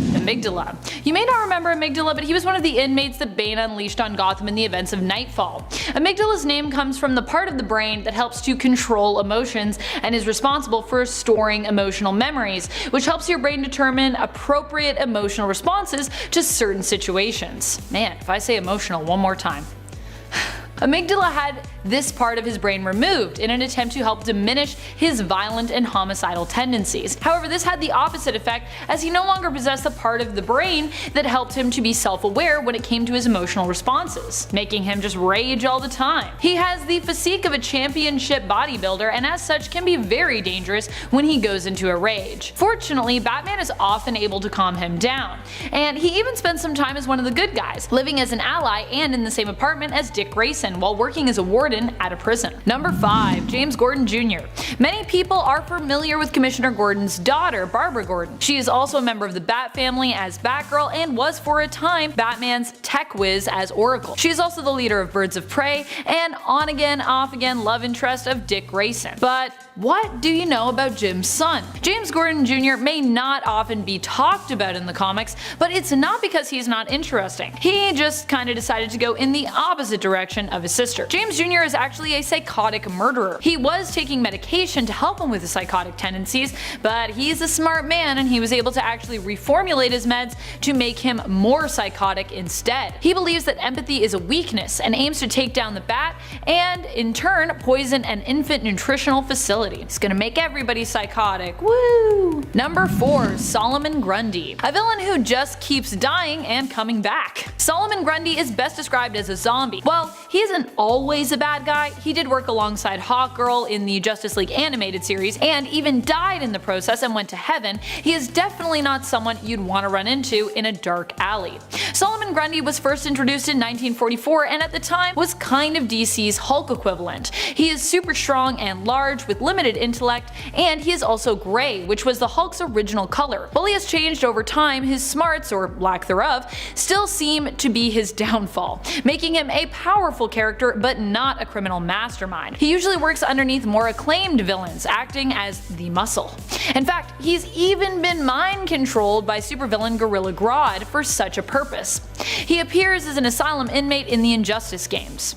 Amygdala. You may not remember Amygdala, but he was one of the inmates that Bane unleashed on Gotham in the events of Nightfall. Amygdala's name comes from the part of the brain that helps to control emotions and is responsible for storing emotional memories, which helps your brain determine appropriate emotional responses to certain situations. Man, if I say emotional one more time. Amygdala had this part of his brain removed in an attempt to help diminish his violent and homicidal tendencies. However, this had the opposite effect, as he no longer possessed the part of the brain that helped him to be self-aware when it came to his emotional responses, making him just rage all the time. He has the physique of a championship bodybuilder, and as such can be very dangerous when he goes into a rage. Fortunately, Batman is often able to calm him down, and he even spends some time as one of the good guys, living as an ally and in the same apartment as Dick Grayson while working as a warden at a prison. Number 5. James Gordon Jr. Many people are familiar with Commissioner Gordon's daughter, Barbara Gordon. She is also a member of the Bat family as Batgirl and was for a time Batman's tech whiz as Oracle. She is also the leader of Birds of Prey and on again off again love interest of Dick Grayson. But what do you know about Jim's son? James Gordon Jr. may not often be talked about in the comics, but it's not because he's not interesting. He just kinda decided to go in the opposite direction of his sister. James Jr. is actually a psychotic murderer. He was taking medication to help him with his psychotic tendencies, but he's a smart man and he was able to actually reformulate his meds to make him more psychotic instead. He believes that empathy is a weakness and aims to take down the Bat and, in turn, poison an infant nutritional facility. It's gonna make everybody psychotic. Woo! Number 4. Solomon Grundy. A villain who just keeps dying and coming back. Solomon Grundy is best described as a zombie. While he isn't always a bad guy, he did work alongside Hawkgirl in the Justice League animated series and even died in the process and went to heaven. He is definitely not someone you'd want to run into in a dark alley. Solomon Grundy was first introduced in 1944 and at the time was kind of DC's Hulk equivalent. He is super strong and large with limited intellect, and he is also gray, which was the Hulk's original color. While he has changed over time, his smarts, or lack thereof, still seem to be his downfall, making him a powerful character but not a criminal mastermind. He usually works underneath more acclaimed villains, acting as the muscle. In fact, he's even been mind controlled by supervillain Gorilla Grodd for such a purpose. He appears as an asylum inmate in the Injustice games.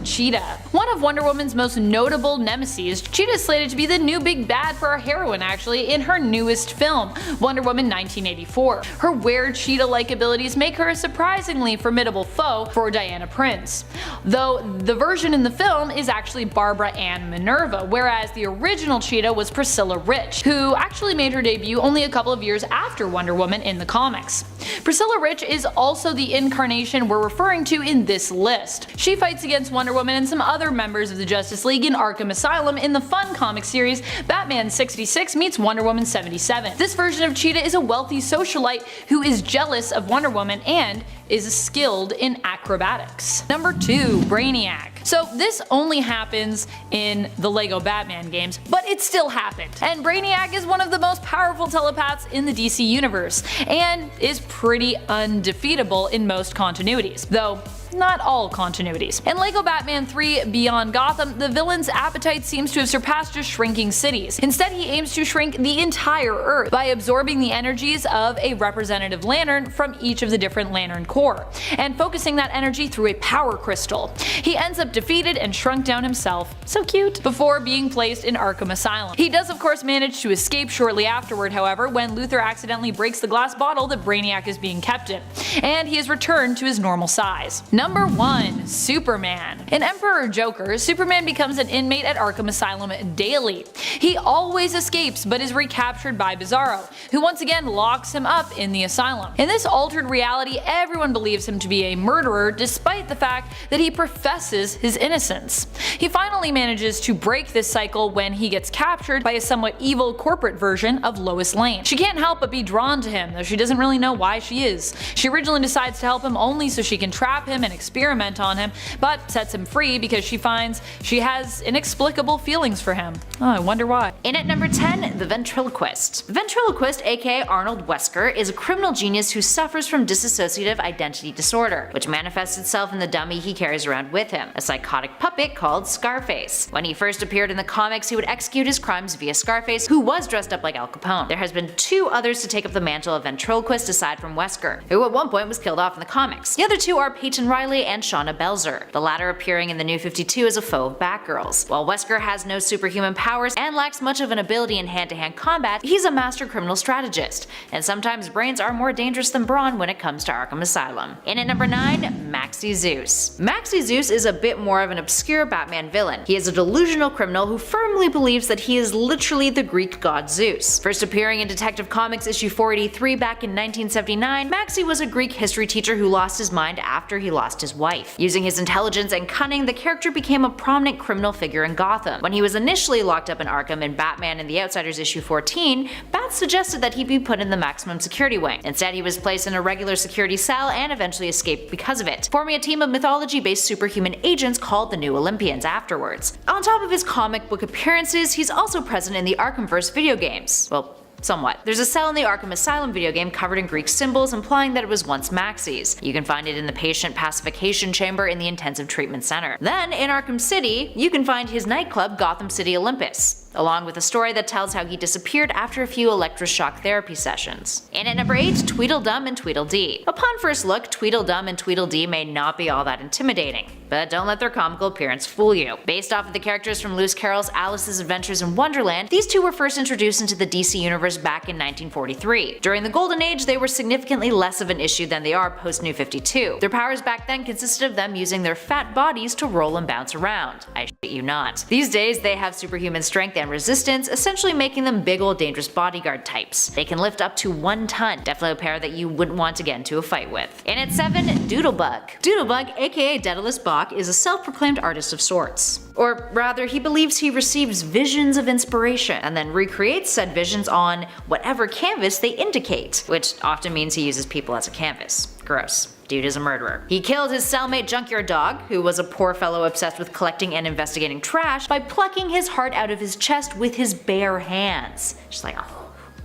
Cheetah. One of Wonder Woman's most notable nemesis, Cheetah is slated to be the new big bad for our heroine actually in her newest film, Wonder Woman 1984. Her weird cheetah-like abilities make her a surprisingly formidable foe for Diana Prince, though the version in the film is actually Barbara Ann Minerva, whereas the original Cheetah was Priscilla Rich, who actually made her debut only a couple of years after Wonder Woman in the comics. Priscilla Rich is also the incarnation we're referring to in this list. She fights against Wonder Woman and some other members of the Justice League in Arkham Asylum in the fun comic series Batman 66 meets Wonder Woman 77. This version of Cheetah is a wealthy socialite who is jealous of Wonder Woman and is skilled in acrobatics. Number 2. Brainiac. So this only happens in the LEGO Batman games, but it still happened. And Brainiac is one of the most powerful telepaths in the DC universe, and is pretty undefeatable in most continuities, though not all continuities. In LEGO Batman 3 Beyond Gotham, the villain's appetite seems to have surpassed just shrinking cities. Instead, he aims to shrink the entire Earth by absorbing the energies of a representative lantern from each of the different lantern corps, and focusing that energy through a power crystal. He ends up defeated and shrunk down himself, so cute, before being placed in Arkham Asylum. He does of course manage to escape shortly afterward, however, when Luthor accidentally breaks the glass bottle that Brainiac is being kept in, and he is returned to his normal size. Number 1. Superman. In Emperor Joker, Superman becomes an inmate at Arkham Asylum daily. He always escapes but is recaptured by Bizarro, who once again locks him up in the asylum. In this altered reality, everyone believes him to be a murderer despite the fact that he professes his innocence. He finally manages to break this cycle when he gets captured by a somewhat evil corporate version of Lois Lane. She can't help but be drawn to him, though she doesn't really know why she is. She originally decides to help him only so she can trap him and experiment on him, but sets him free because she finds she has inexplicable feelings for him. Oh, I wonder why. In at number 10, the Ventriloquist. Ventriloquist, aka Arnold Wesker, is a criminal genius who suffers from dissociative identity disorder, which manifests itself in the dummy he carries around with him, a psychotic puppet called Scarface. When he first appeared in the comics, he would execute his crimes via Scarface, who was dressed up like Al Capone. There has been 2 others to take up the mantle of Ventriloquist aside from Wesker, who at one point was killed off in the comics. The other 2 are Peyton Riley and Shauna Belzer, the latter appearing in the New 52 as a foe of Batgirl's. While Wesker has no superhuman powers and lacks much of an ability in hand-to-hand combat, he's a master criminal strategist, and sometimes brains are more dangerous than brawn when it comes to Arkham Asylum. In at number 9, Maxie Zeus. Maxie Zeus is a bit more of an obscure Batman villain. He is a delusional criminal who firmly believes that he is literally the Greek god Zeus. First appearing in Detective Comics issue 483 back in 1979, Maxie was a Greek history teacher who lost his mind after he lost his wife. Using his intelligence and cunning, the character became a prominent criminal figure in Gotham. When he was initially locked up in Arkham in Batman and the Outsiders issue 14, Bat suggested that he be put in the maximum security wing. Instead, he was placed in a regular security cell and eventually escaped because of it, forming a team of mythology-based superhuman agents called the New Olympians afterwards. On top of his comic book appearances, he's also present in the Arkhamverse video games. Well, somewhat. There's a cell in the Arkham Asylum video game covered in Greek symbols implying that it was once Maxie's. You can find it in the patient pacification chamber in the intensive treatment center. Then, in Arkham City, you can find his nightclub Gotham City Olympus, along with a story that tells how he disappeared after a few electroshock therapy sessions. And at number 8, Tweedledum and Tweedledee. Upon first look, Tweedledum and Tweedledee may not be all that intimidating, but don't let their comical appearance fool you. Based off of the characters from Lewis Carroll's Alice's Adventures in Wonderland, these 2 were first introduced into the DC universe back in 1943. During the Golden Age, they were significantly less of an issue than they are post New 52. Their powers back then consisted of them using their fat bodies to roll and bounce around. I shit you not. These days, they have superhuman strength and resistance, essentially making them big old dangerous bodyguard types. They can lift up to 1 ton, definitely a pair that you wouldn't want to get into a fight with. And at 7, Doodlebug. Doodlebug, aka Daedalus Bach, is a self-proclaimed artist of sorts. Or rather, he believes he receives visions of inspiration and then recreates said visions on whatever canvas they indicate, which often means he uses people as a canvas. Gross. Dude is a murderer. He killed his cellmate Junkyard Dog, who was a poor fellow obsessed with collecting and investigating trash, by plucking his heart out of his chest with his bare hands. Just like,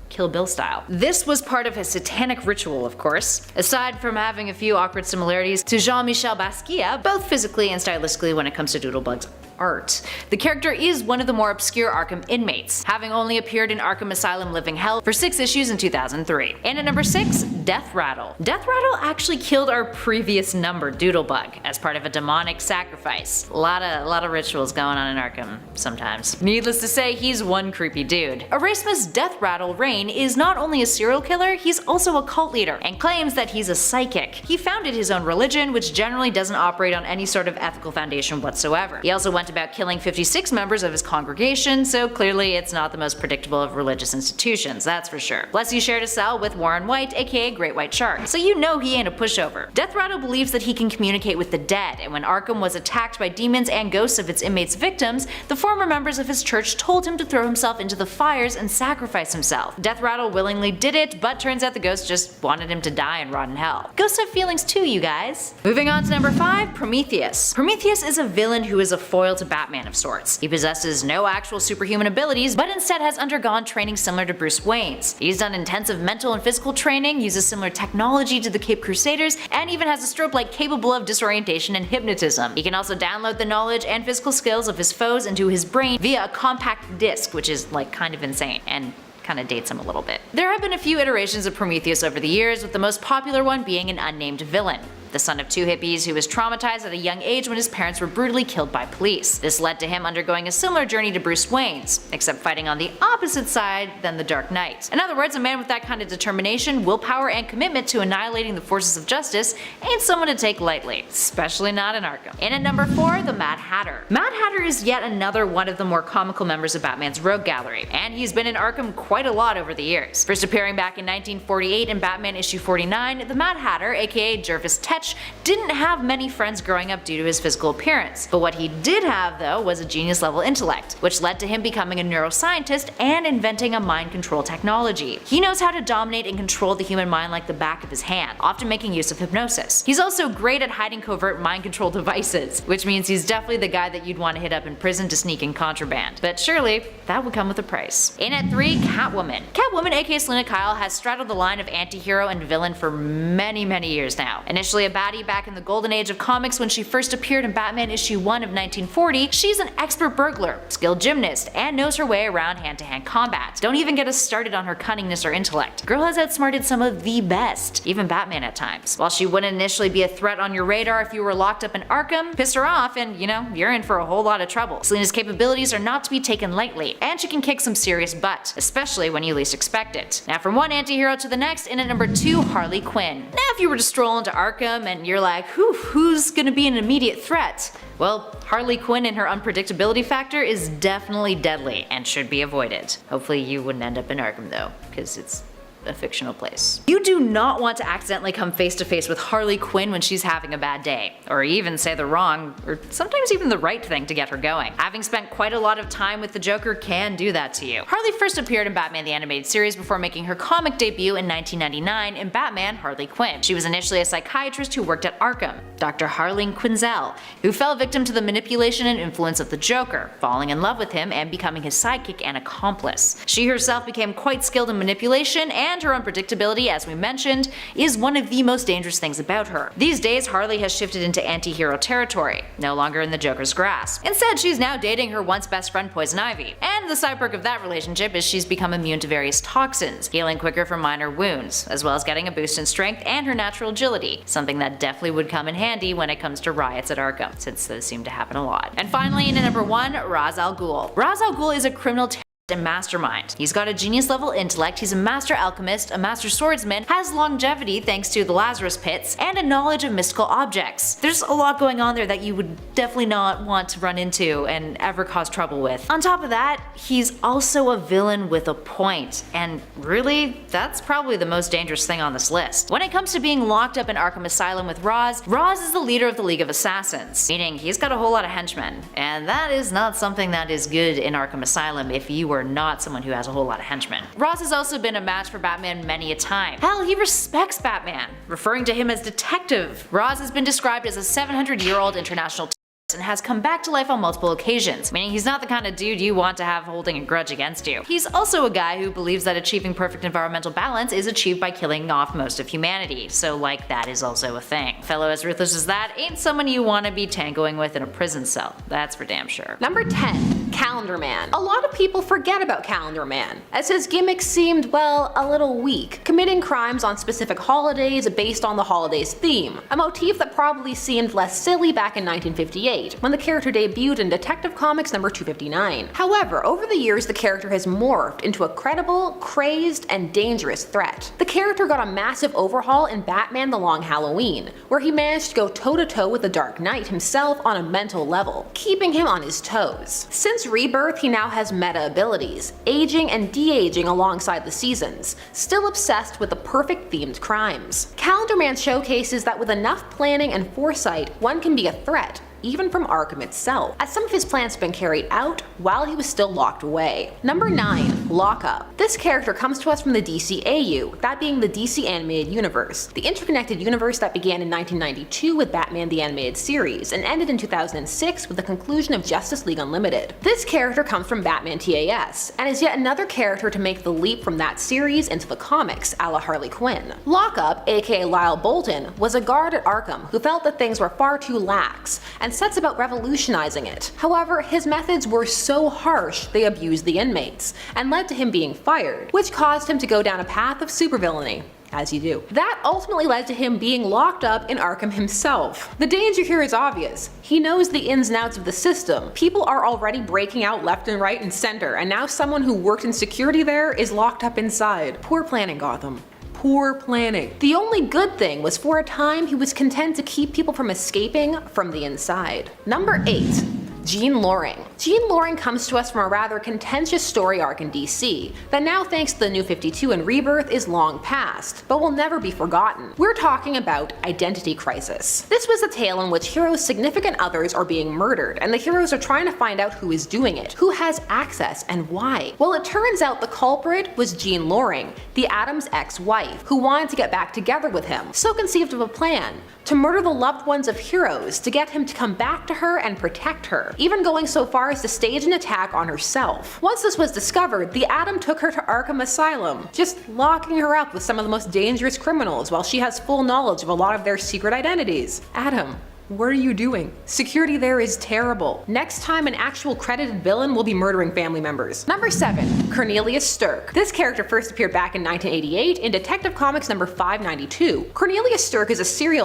Kill Bill style. This was part of his satanic ritual, of course. Aside from having a few awkward similarities to Jean-Michel Basquiat, both physically and stylistically when it comes to Doodlebug's art, the character is one of the more obscure Arkham inmates, having only appeared in Arkham Asylum Living Hell for 6 issues in 2003. And at number 6, Death Rattle. Death Rattle actually killed our previous number, Doodlebug, as part of a demonic sacrifice. A lot of rituals going on in Arkham sometimes. Needless to say, he's one creepy dude. Erasmus Death Rattle Rain is not only a serial killer, he's also a cult leader, and claims that he's a psychic. He founded his own religion, which generally doesn't operate on any sort of ethical foundation whatsoever. He also went about killing 56 members of his congregation, so clearly it's not the most predictable of religious institutions, that's for sure. Plus he shared a cell with Warren White, aka Great White Shark, so you know he ain't a pushover. Death Rattle believes that he can communicate with the dead, and when Arkham was attacked by demons and ghosts of its inmates' victims, the former members of his church told him to throw himself into the fires and sacrifice himself. Death Rattle willingly did it, but turns out the ghost just wanted him to die and rot in hell. Ghosts have feelings too, you guys. Moving on to number 5, Prometheus. Prometheus is a villain who is a foil to Batman of sorts. He possesses no actual superhuman abilities, but instead has undergone training similar to Bruce Wayne's. He's done intensive mental and physical training, uses similar technology to the Cape Crusaders, and even has a strobe light capable of disorientation and hypnotism. He can also download the knowledge and physical skills of his foes into his brain via a compact disc, which is like kind of insane and kind of dates him a little bit. There have been a few iterations of Prometheus over the years, with the most popular one being an unnamed villain. The son of two hippies who was traumatized at a young age when his parents were brutally killed by police. This led to him undergoing a similar journey to Bruce Wayne's, except fighting on the opposite side than the Dark Knight. In other words, a man with that kind of determination, willpower, and commitment to annihilating the forces of justice ain't someone to take lightly, especially not in Arkham. And at number 4, the Mad Hatter. Mad Hatter is yet another one of the more comical members of Batman's rogue gallery, and he's been in Arkham quite a lot over the years. First appearing back in 1948 in Batman issue 49, the Mad Hatter, aka Jervis Tetch, didn't have many friends growing up due to his physical appearance, but what he did have though was a genius level intellect, which led to him becoming a neuroscientist and inventing a mind control technology. He knows how to dominate and control the human mind like the back of his hand, often making use of hypnosis. He's also great at hiding covert mind control devices, which means he's definitely the guy that you'd want to hit up in prison to sneak in contraband. But surely, that would come with a price. In at 3, Catwoman. Catwoman, aka Selina Kyle, has straddled the line of anti-hero and villain for many years now. Initially a baddie back in the golden age of comics when she first appeared in Batman issue 1 of 1940, she's an expert burglar, skilled gymnast, and knows her way around hand-to-hand combat. Don't even get us started on her cunningness or intellect. Girl has outsmarted some of the best, even Batman at times. While she wouldn't initially be a threat on your radar if you were locked up in Arkham, piss her off and, you know, you're in for a whole lot of trouble. Selina's capabilities are not to be taken lightly, and she can kick some serious butt, especially when you least expect it. Now from one anti-hero to the next, in at number 2, Harley Quinn. Now if you were to stroll into Arkham and you're like, who's gonna be an immediate threat? Well, Harley Quinn and her unpredictability factor is definitely deadly and should be avoided. Hopefully you wouldn't end up in Arkham though, because it's a fictional place. You do not want to accidentally come face to face with Harley Quinn when she's having a bad day, or even say the wrong, or sometimes even the right thing to get her going. Having spent quite a lot of time with the Joker can do that to you. Harley first appeared in Batman the Animated Series before making her comic debut in 1999 in Batman Harley Quinn. She was initially a psychiatrist who worked at Arkham, Dr. Harleen Quinzel, who fell victim to the manipulation and influence of the Joker, falling in love with him and becoming his sidekick and accomplice. She herself became quite skilled in manipulation, and her unpredictability, as we mentioned, is one of the most dangerous things about her. These days, Harley has shifted into anti-hero territory, no longer in the Joker's grasp. Instead, she's now dating her once best friend Poison Ivy, and the side perk of that relationship is she's become immune to various toxins, healing quicker from minor wounds, as well as getting a boost in strength and her natural agility, something that definitely would come in handy when it comes to riots at Arkham, since those seem to happen a lot. And finally, in at number 1, Ra's al Ghul. Ra's al Ghul is a criminal and mastermind. He's got a genius level intellect, he's a master alchemist, a master swordsman, has longevity thanks to the Lazarus pits, and a knowledge of mystical objects. There's a lot going on there that you would definitely not want to run into and ever cause trouble with. On top of that, he's also a villain with a point, and really, that's probably the most dangerous thing on this list. When it comes to being locked up in Arkham Asylum with Ra's is the leader of the League of Assassins, meaning he's got a whole lot of henchmen, and that is not something that is good in Arkham Asylum if you were not someone who has a whole lot of henchmen. Ra's has also been a match for Batman many a time. Hell, he respects Batman, referring to him as detective. Ra's has been described as a 700-year-old international and has come back to life on multiple occasions, meaning he's not the kind of dude you want to have holding a grudge against you. He's also a guy who believes that achieving perfect environmental balance is achieved by killing off most of humanity, so like that is also a thing. A fellow as ruthless as that ain't someone you want to be tangoing with in a prison cell, that's for damn sure. Number 10, Calendar Man. A lot of people people forget about Calendar Man, as his gimmick seemed, well, a little weak, committing crimes on specific holidays based on the holiday's theme, a motif that probably seemed less silly back in 1958, when the character debuted in Detective Comics number 259. However, over the years the character has morphed into a credible, crazed, and dangerous threat. The character got a massive overhaul in Batman The Long Halloween, where he managed to go toe-to-toe with the Dark Knight himself on a mental level, keeping him on his toes. Since Rebirth, he now has meta abilities, aging and de-aging alongside the seasons, still obsessed with the perfect themed crimes. Calendar Man showcases that with enough planning and foresight, one can be a threat, even from Arkham itself, as some of his plans have been carried out while he was still locked away. Number 9. Lockup. This character comes to us from the DCAU, that being the DC Animated Universe, the interconnected universe that began in 1992 with Batman the Animated Series and ended in 2006 with the conclusion of Justice League Unlimited. This character comes from Batman TAS, and is yet another character to make the leap from that series into the comics, a la Harley Quinn. Lockup, aka Lyle Bolton, was a guard at Arkham who felt that things were far too lax, and sets about revolutionizing it. However, his methods were so harsh they abused the inmates, and led to him being fired, which caused him to go down a path of supervillainy. As you do. That ultimately led to him being locked up in Arkham himself. The danger here is obvious. He knows the ins and outs of the system. People are already breaking out left and right and center, and now someone who worked in security there is locked up inside. Poor planning, Gotham. Poor planning. The only good thing was for a time he was content to keep people from escaping from the inside. Number 8. Jean Loring. Jean Loring comes to us from a rather contentious story arc in DC that now, thanks to the New 52 and Rebirth, is long past, but will never be forgotten. We're talking about Identity Crisis. This was a tale in which heroes' significant others are being murdered, and the heroes are trying to find out who is doing it, who has access, and why. Well, it turns out the culprit was Jean Loring, the Atom's ex-wife, who wanted to get back together with him, so conceived of a plan to murder the loved ones of heroes to get him to come back to her and protect her, even going so far as to stage an attack on herself. Once this was discovered, the Atom took her to Arkham Asylum, just locking her up with some of the most dangerous criminals while she has full knowledge of a lot of their secret identities. Atom, what are you doing? Security there is terrible. Next time, an actual credited villain will be murdering family members. Number 7. Cornelius Stirk. This character first appeared back in 1988 in Detective Comics number 592. Cornelius Stirk is a serial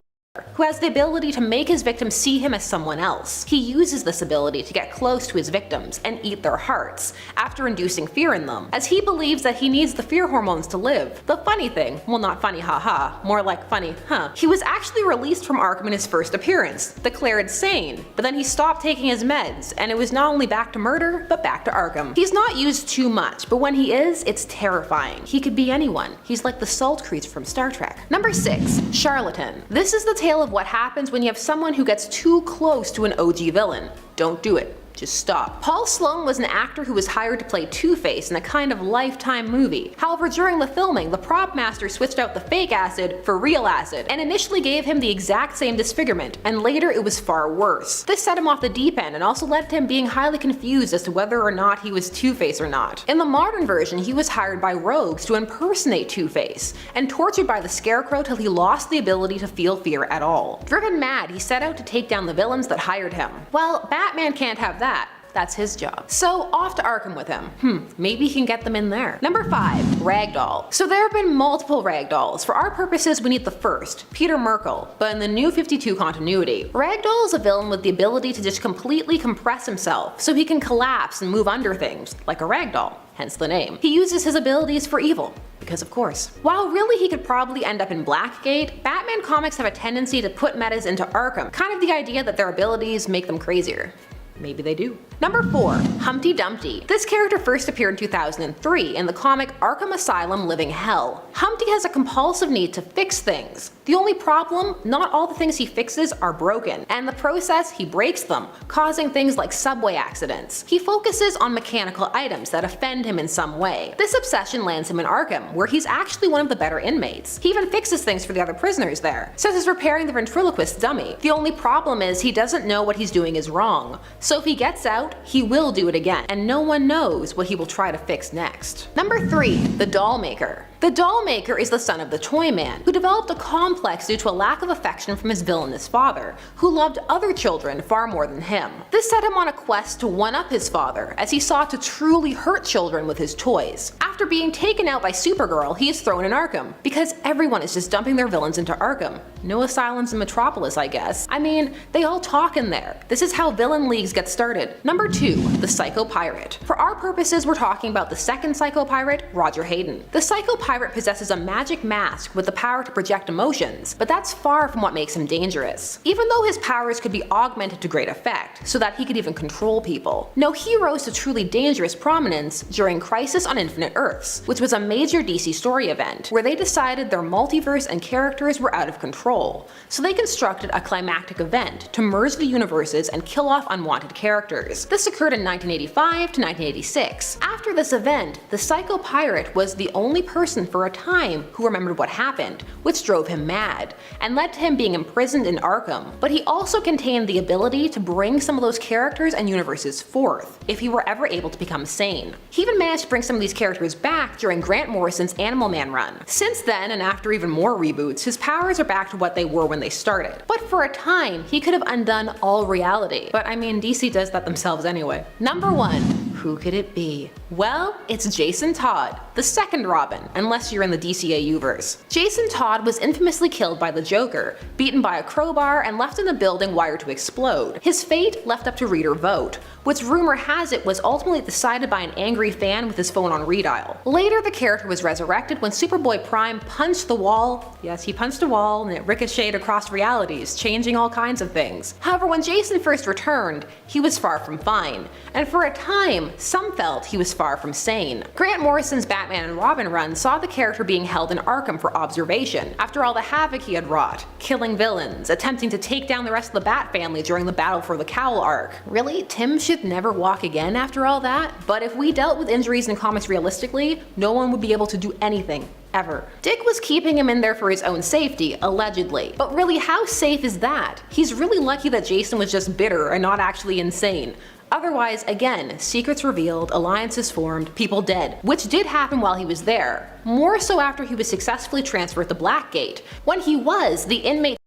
who has the ability to make his victims see him as someone else. He uses this ability to get close to his victims and eat their hearts, after inducing fear in them, as he believes that he needs the fear hormones to live. The funny thing, well, not funny haha, more like funny huh, he was actually released from Arkham in his first appearance, declared sane, but then he stopped taking his meds, and it was not only back to murder, but back to Arkham. He's not used too much, but when he is, it's terrifying. He could be anyone. He's like the salt creature from Star Trek. Number 6. Charlatan. This is the tale of what happens when you have someone who gets too close to an OG villain. Don't do it. Just stop. Paul Sloan was an actor who was hired to play Two-Face in a kind of Lifetime movie. However, during the filming, the prop master switched out the fake acid for real acid, and initially gave him the exact same disfigurement, and later it was far worse. This set him off the deep end and also led to him being highly confused as to whether or not he was Two-Face or not. In the modern version, he was hired by rogues to impersonate Two-Face, and tortured by the Scarecrow till he lost the ability to feel fear at all. Driven mad, he set out to take down the villains that hired him. Well, Batman can't have that. That's his job. So off to Arkham with him. Maybe he can get them in there. Number 5. Ragdoll. So there have been multiple Ragdolls. For our purposes, we need the first, Peter Merkel, but in the New 52 continuity. Ragdoll is a villain with the ability to just completely compress himself, so he can collapse and move under things, like a ragdoll. Hence the name. He uses his abilities for evil, because of course. While really he could probably end up in Blackgate, Batman comics have a tendency to put metas into Arkham, kind of the idea that their abilities make them crazier. Maybe they do. Number 4. Humpty Dumpty. This character first appeared in 2003 in the comic Arkham Asylum Living Hell. Humpty has a compulsive need to fix things. The only problem, not all the things he fixes are broken, and in the process he breaks them, causing things like subway accidents. He focuses on mechanical items that offend him in some way. This obsession lands him in Arkham, where he's actually one of the better inmates. He even fixes things for the other prisoners there, such as repairing the ventriloquist dummy. The only problem is he doesn't know what he's doing is wrong, So if he gets out, he will do it again, and no one knows what he will try to fix next. Number 3. The Doll Maker. The Doll Maker is the son of the Toy Man, who developed a complex due to a lack of affection from his villainous father, who loved other children far more than him. This set him on a quest to one-up his father, as he sought to truly hurt children with his toys. After being taken out by Supergirl, he is thrown in Arkham, because everyone is just dumping their villains into Arkham. No asylums in Metropolis, I guess. I mean, they all talk in there. This is how villain leagues get started. Number 2. The Psycho Pirate. For our purposes, we're talking about the second Psycho Pirate, Roger Hayden. The Psycho Pirate possesses a magic mask with the power to project emotions, but that's far from what makes him dangerous. Even though his powers could be augmented to great effect, so that he could even control people. No, he rose to truly dangerous prominence during Crisis on Infinite Earths, which was a major DC story event, where they decided their multiverse and characters were out of control. So they constructed a climactic event to merge the universes and kill off unwanted characters. This occurred in 1985 to 1986. After this event, the Psycho Pirate was the only person for a time who remembered what happened, which drove him mad, and led to him being imprisoned in Arkham. But he also contained the ability to bring some of those characters and universes forth, if he were ever able to become sane. He even managed to bring some of these characters back during Grant Morrison's Animal Man run. Since then, and after even more reboots, his powers are back to what they were when they started. But for a time, he could have undone all reality. But I mean, DC does that themselves anyway. Number 1. Who could it be? Well, it's Jason Todd, the second Robin, unless you're in the DCAU-verse. Jason Todd was infamously killed by the Joker, beaten by a crowbar and left in a building wired to explode. His fate left up to reader vote, which rumor has it was ultimately decided by an angry fan with his phone on redial. Later, the character was resurrected when Superboy Prime punched the wall. Yes, he punched a wall and it ricocheted across realities, changing all kinds of things. However, when Jason first returned, he was far from fine, and for a time, some felt he was far from sane. Grant Morrison's Batman and Robin run saw the character being held in Arkham for observation, after all the havoc he had wrought, killing villains, attempting to take down the rest of the Bat family during the Battle for the Cowl arc. Really? Tim should never walk again after all that? But if we dealt with injuries in comics realistically, no one would be able to do anything. Ever. Dick was keeping him in there for his own safety, allegedly. But really, how safe is that? He's really lucky that Jason was just bitter and not actually insane. Otherwise, again, secrets revealed, alliances formed, people dead, which did happen while he was there. More so after he was successfully transferred to Blackgate. When he was, the inmate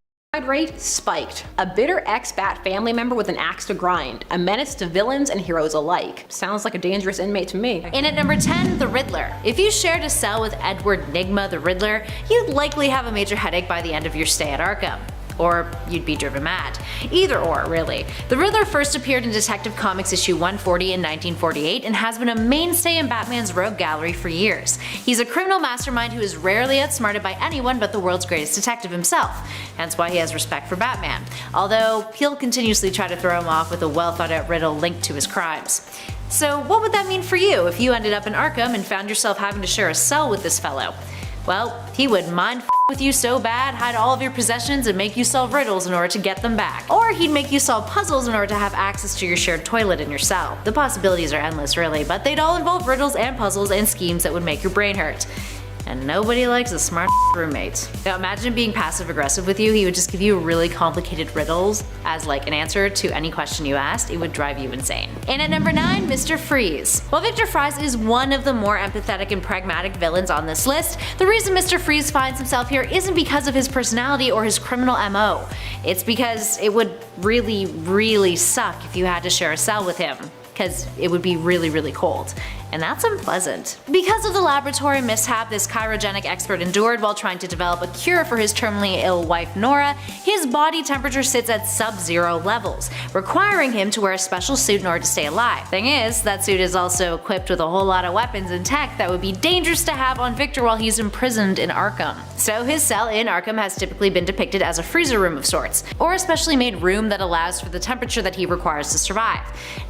rate spiked. A bitter ex-Bat family member with an axe to grind, a menace to villains and heroes alike. Sounds like a dangerous inmate to me. In at number 10, the Riddler. If you shared a cell with Edward Nygma the Riddler, you'd likely have a major headache by the end of your stay at Arkham. Or you'd be driven mad. Either or, really. The Riddler first appeared in Detective Comics issue 140 in 1948 and has been a mainstay in Batman's rogue gallery for years. He's a criminal mastermind who is rarely outsmarted by anyone but the world's greatest detective himself, hence why he has respect for Batman, although he'll continuously try to throw him off with a well thought out riddle linked to his crimes. So what would that mean for you if you ended up in Arkham and found yourself having to share a cell with this fellow? Well, he would mind with you so bad, hide all of your possessions, and make you solve riddles in order to get them back. Or he'd make you solve puzzles in order to have access to your shared toilet in your cell. The possibilities are endless really, but they'd all involve riddles and puzzles and schemes that would make your brain hurt. And nobody likes a smart roommate. Now imagine being passive aggressive with you. He would just give you really complicated riddles as like an answer to any question you asked. It would drive you insane. And at number 9, Mr. Freeze. While Victor Fries is one of the more empathetic and pragmatic villains on this list, the reason Mr. Freeze finds himself here isn't because of his personality or his criminal MO. It's because it would really suck if you had to share a cell with him, because it would be really cold. And that's unpleasant. Because of the laboratory mishap this cryogenic expert endured while trying to develop a cure for his terminally ill wife Nora, his body temperature sits at sub-zero levels, requiring him to wear a special suit in order to stay alive. Thing is, that suit is also equipped with a whole lot of weapons and tech that would be dangerous to have on Victor while he's imprisoned in Arkham. So his cell in Arkham has typically been depicted as a freezer room of sorts, or a specially made room that allows for the temperature that he requires to survive.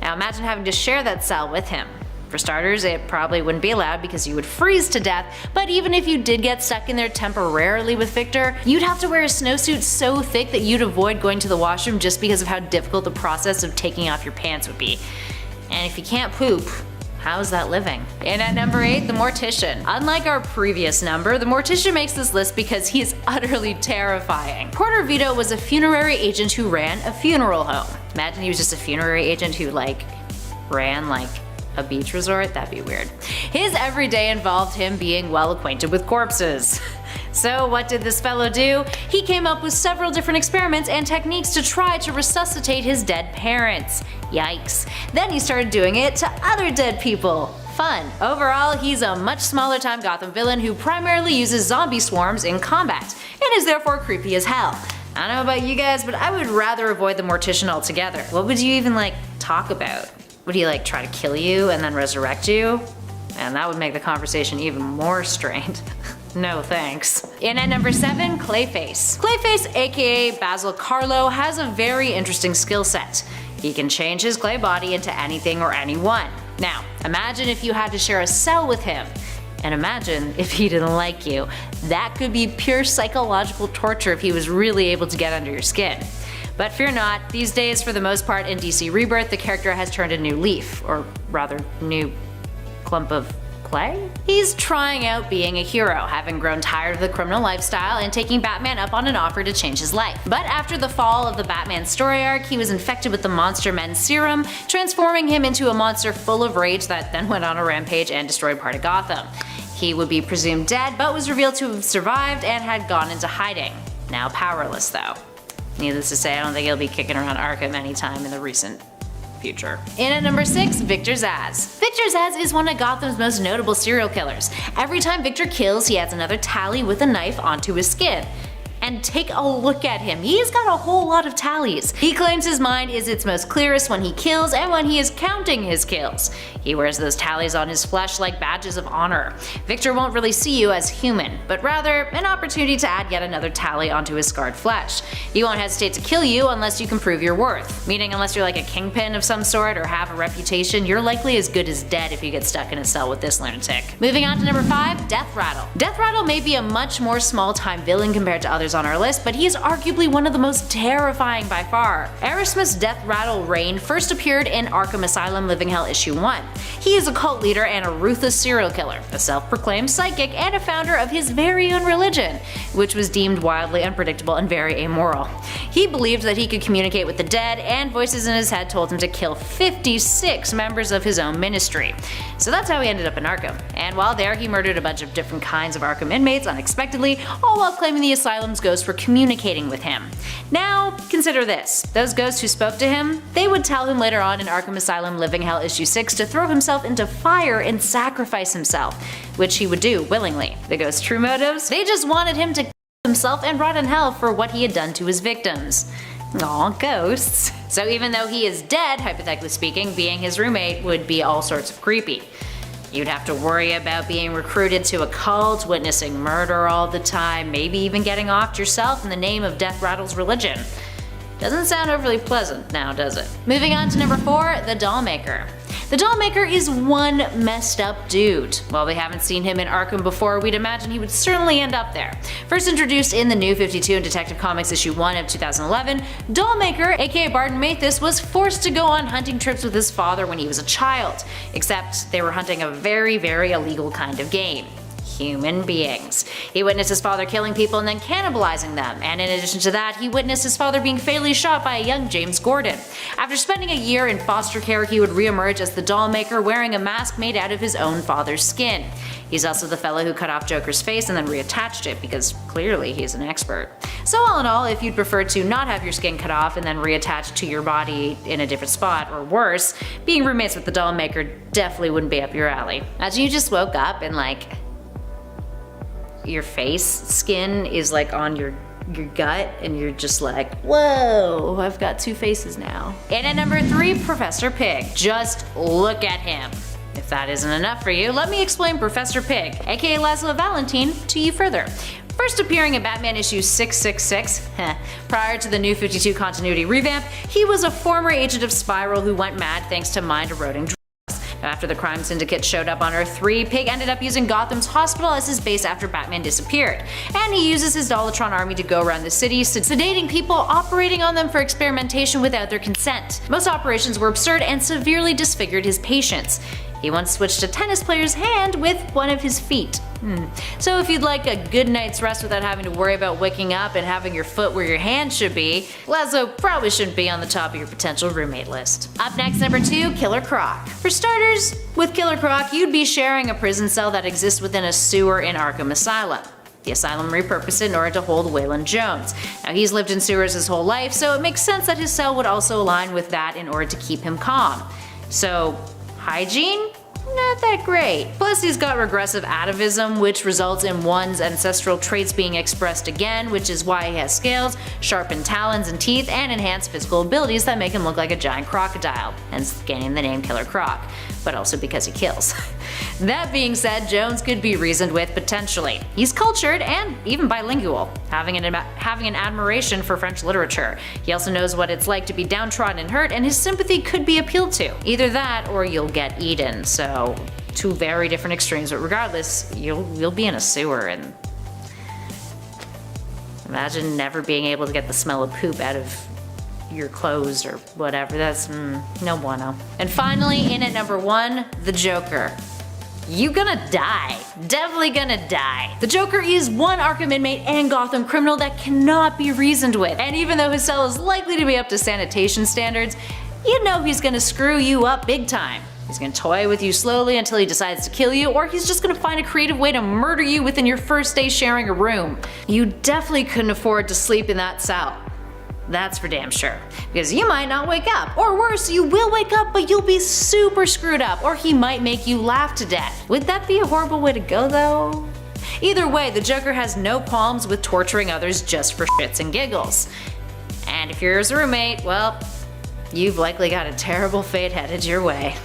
Now imagine having to share that cell with him. For starters, it probably wouldn't be allowed because you would freeze to death, but even if you did get stuck in there temporarily with Victor, you'd have to wear a snowsuit so thick that you'd avoid going to the washroom just because of how difficult the process of taking off your pants would be. And if you can't poop, how's that living? And at number 8, the Mortician. Unlike our previous number, the Mortician makes this list because he is utterly terrifying. Porter Vito was a funerary agent who ran a funeral home. Imagine he was just a funerary agent who like ran like a beach resort. That'd be weird. His everyday involved him being well acquainted with corpses. So what did this fellow do? He came up with several different experiments and techniques to try to resuscitate his dead parents. Yikes. Then he started doing it to other dead people. Fun. Overall, he's a much smaller time Gotham villain who primarily uses zombie swarms in combat, and is therefore creepy as hell. I don't know about you guys, but I would rather avoid the Mortician altogether. What would you even like talk about? Would he like try to kill you and then resurrect you? And that would make the conversation even more strained. No thanks. In at number 7, Clayface. Clayface, aka Basil Carlo, has a very interesting skill set. He can change his clay body into anything or anyone. Now, imagine if you had to share a cell with him. And imagine if he didn't like you. That could be pure psychological torture if he was really able to get under your skin. But fear not, these days for the most part in DC Rebirth the character has turned a new leaf, or rather new clump of clay? He's trying out being a hero, having grown tired of the criminal lifestyle and taking Batman up on an offer to change his life. But after the fall of the Batman story arc, he was infected with the masterminds serum, transforming him into a monster full of rage that then went on a rampage and destroyed part of Gotham. He would be presumed dead, but was revealed to have survived and had gone into hiding. Now powerless though. Needless to say, I don't think he'll be kicking around Arkham anytime in the recent future. In at number 6, Victor Zsasz. Victor Zsasz is one of Gotham's most notable serial killers. Every time Victor kills, he adds another tally with a knife onto his skin. And take a look at him, he's got a whole lot of tallies. He claims his mind is its most clearest when he kills and when he is counting his kills. He wears those tallies on his flesh like badges of honor. Victor won't really see you as human, but rather an opportunity to add yet another tally onto his scarred flesh. He won't hesitate to kill you unless you can prove your worth, meaning unless you're like a kingpin of some sort or have a reputation, you're likely as good as dead if you get stuck in a cell with this lunatic. Moving on to number 5, Death Rattle. Death Rattle may be a much more small-time villain compared to others on our list, but he is arguably one of the most terrifying by far. Aerosmith's Death Rattle reign first appeared in Arkham Asylum Living Hell issue 1. He is a cult leader and a ruthless serial killer, a self-proclaimed psychic and a founder of his very own religion, which was deemed wildly unpredictable and very amoral. He believed that he could communicate with the dead, and voices in his head told him to kill 56 members of his own ministry. So that's how he ended up in Arkham. And while there, he murdered a bunch of different kinds of Arkham inmates unexpectedly, all while claiming the asylum's ghosts were communicating with him. Now, consider this. Those ghosts who spoke to him, they would tell him later on in Arkham Asylum Living Hell issue 6 to throw himself into fire and sacrifice himself, which he would do willingly. The ghost's true motives? They just wanted him to kill himself and rot in hell for what he had done to his victims. Aw, ghosts. So even though he is dead, hypothetically speaking, being his roommate would be all sorts of creepy. You'd have to worry about being recruited to a cult, witnessing murder all the time, maybe even getting offed yourself in the name of Death Rattle's religion. Doesn't sound overly pleasant now, does it? Moving on to number 4, the Dollmaker. The Dollmaker is one messed up dude. While we haven't seen him in Arkham before, we'd imagine he would certainly end up there. First introduced in the New 52 and Detective Comics issue 1 of 2011, Dollmaker, aka Barton Mathis, was forced to go on hunting trips with his father when he was a child. Except they were hunting a very, very illegal kind of game. Human beings. He witnessed his father killing people and then cannibalizing them, and in addition to that, he witnessed his father being fatally shot by a young James Gordon. After spending a year in foster care, he would reemerge as the Dollmaker wearing a mask made out of his own father's skin. He's also the fellow who cut off Joker's face and then reattached it, because clearly he's an expert. So all in all, if you'd prefer to not have your skin cut off and then reattached to your body in a different spot, or worse, being roommates with the Dollmaker definitely wouldn't be up your alley. Imagine you just woke up and like, your face skin is like on your gut and you're just like, whoa, I've got 2 faces now. And at number 3, Professor Pig. Just look at him. If that isn't enough for you, let me explain Professor Pig, aka Laszlo Valentine, to you further. First appearing in Batman issue 666, prior to the New 52 continuity revamp, he was a former agent of Spiral who went mad thanks to mind-eroding drugs. After the crime syndicate showed up on Earth 3, Pig ended up using Gotham's hospital as his base after Batman disappeared. And he uses his Dollatron army to go around the city, sedating people, operating on them for experimentation without their consent. Most operations were absurd and severely disfigured his patients. He once switched a tennis player's hand with one of his feet. So if you'd like a good night's rest without having to worry about waking up and having your foot where your hand should be, Lazo probably shouldn't be on the top of your potential roommate list. Up next, number 2, Killer Croc. For starters, with Killer Croc, you'd be sharing a prison cell that exists within a sewer in Arkham Asylum. The asylum repurposed it in order to hold Waylon Jones. Now he's lived in sewers his whole life, so it makes sense that his cell would also align with that in order to keep him calm. So, hygiene? Not that great. Plus he's got regressive atavism, which results in one's ancestral traits being expressed again, which is why he has scales, sharpened talons and teeth, and enhanced physical abilities that make him look like a giant crocodile, hence gaining the name Killer Croc, but also because he kills. That being said, Jones could be reasoned with potentially. He's cultured and even bilingual, having an admiration for French literature. He also knows what it's like to be downtrodden and hurt, and his sympathy could be appealed to. Either that or you'll get eaten, so two very different extremes, but regardless, you'll be in a sewer, and imagine never being able to get the smell of poop out of your clothes or whatever. That's no bueno. And finally, in at number 1, the Joker. You gonna die. Definitely gonna die. The Joker is one Arkham inmate and Gotham criminal that cannot be reasoned with, and even though his cell is likely to be up to sanitation standards, you know he's gonna screw you up big time. He's gonna toy with you slowly until he decides to kill you, or he's just gonna find a creative way to murder you within your first day sharing a room. You definitely couldn't afford to sleep in that cell. That's for damn sure. Because you might not wake up. Or worse, you will wake up, but you'll be super screwed up, or he might make you laugh to death. Would that be a horrible way to go though? Either way, the Joker has no qualms with torturing others just for shits and giggles. And if you're his roommate, well, you've likely got a terrible fate headed your way.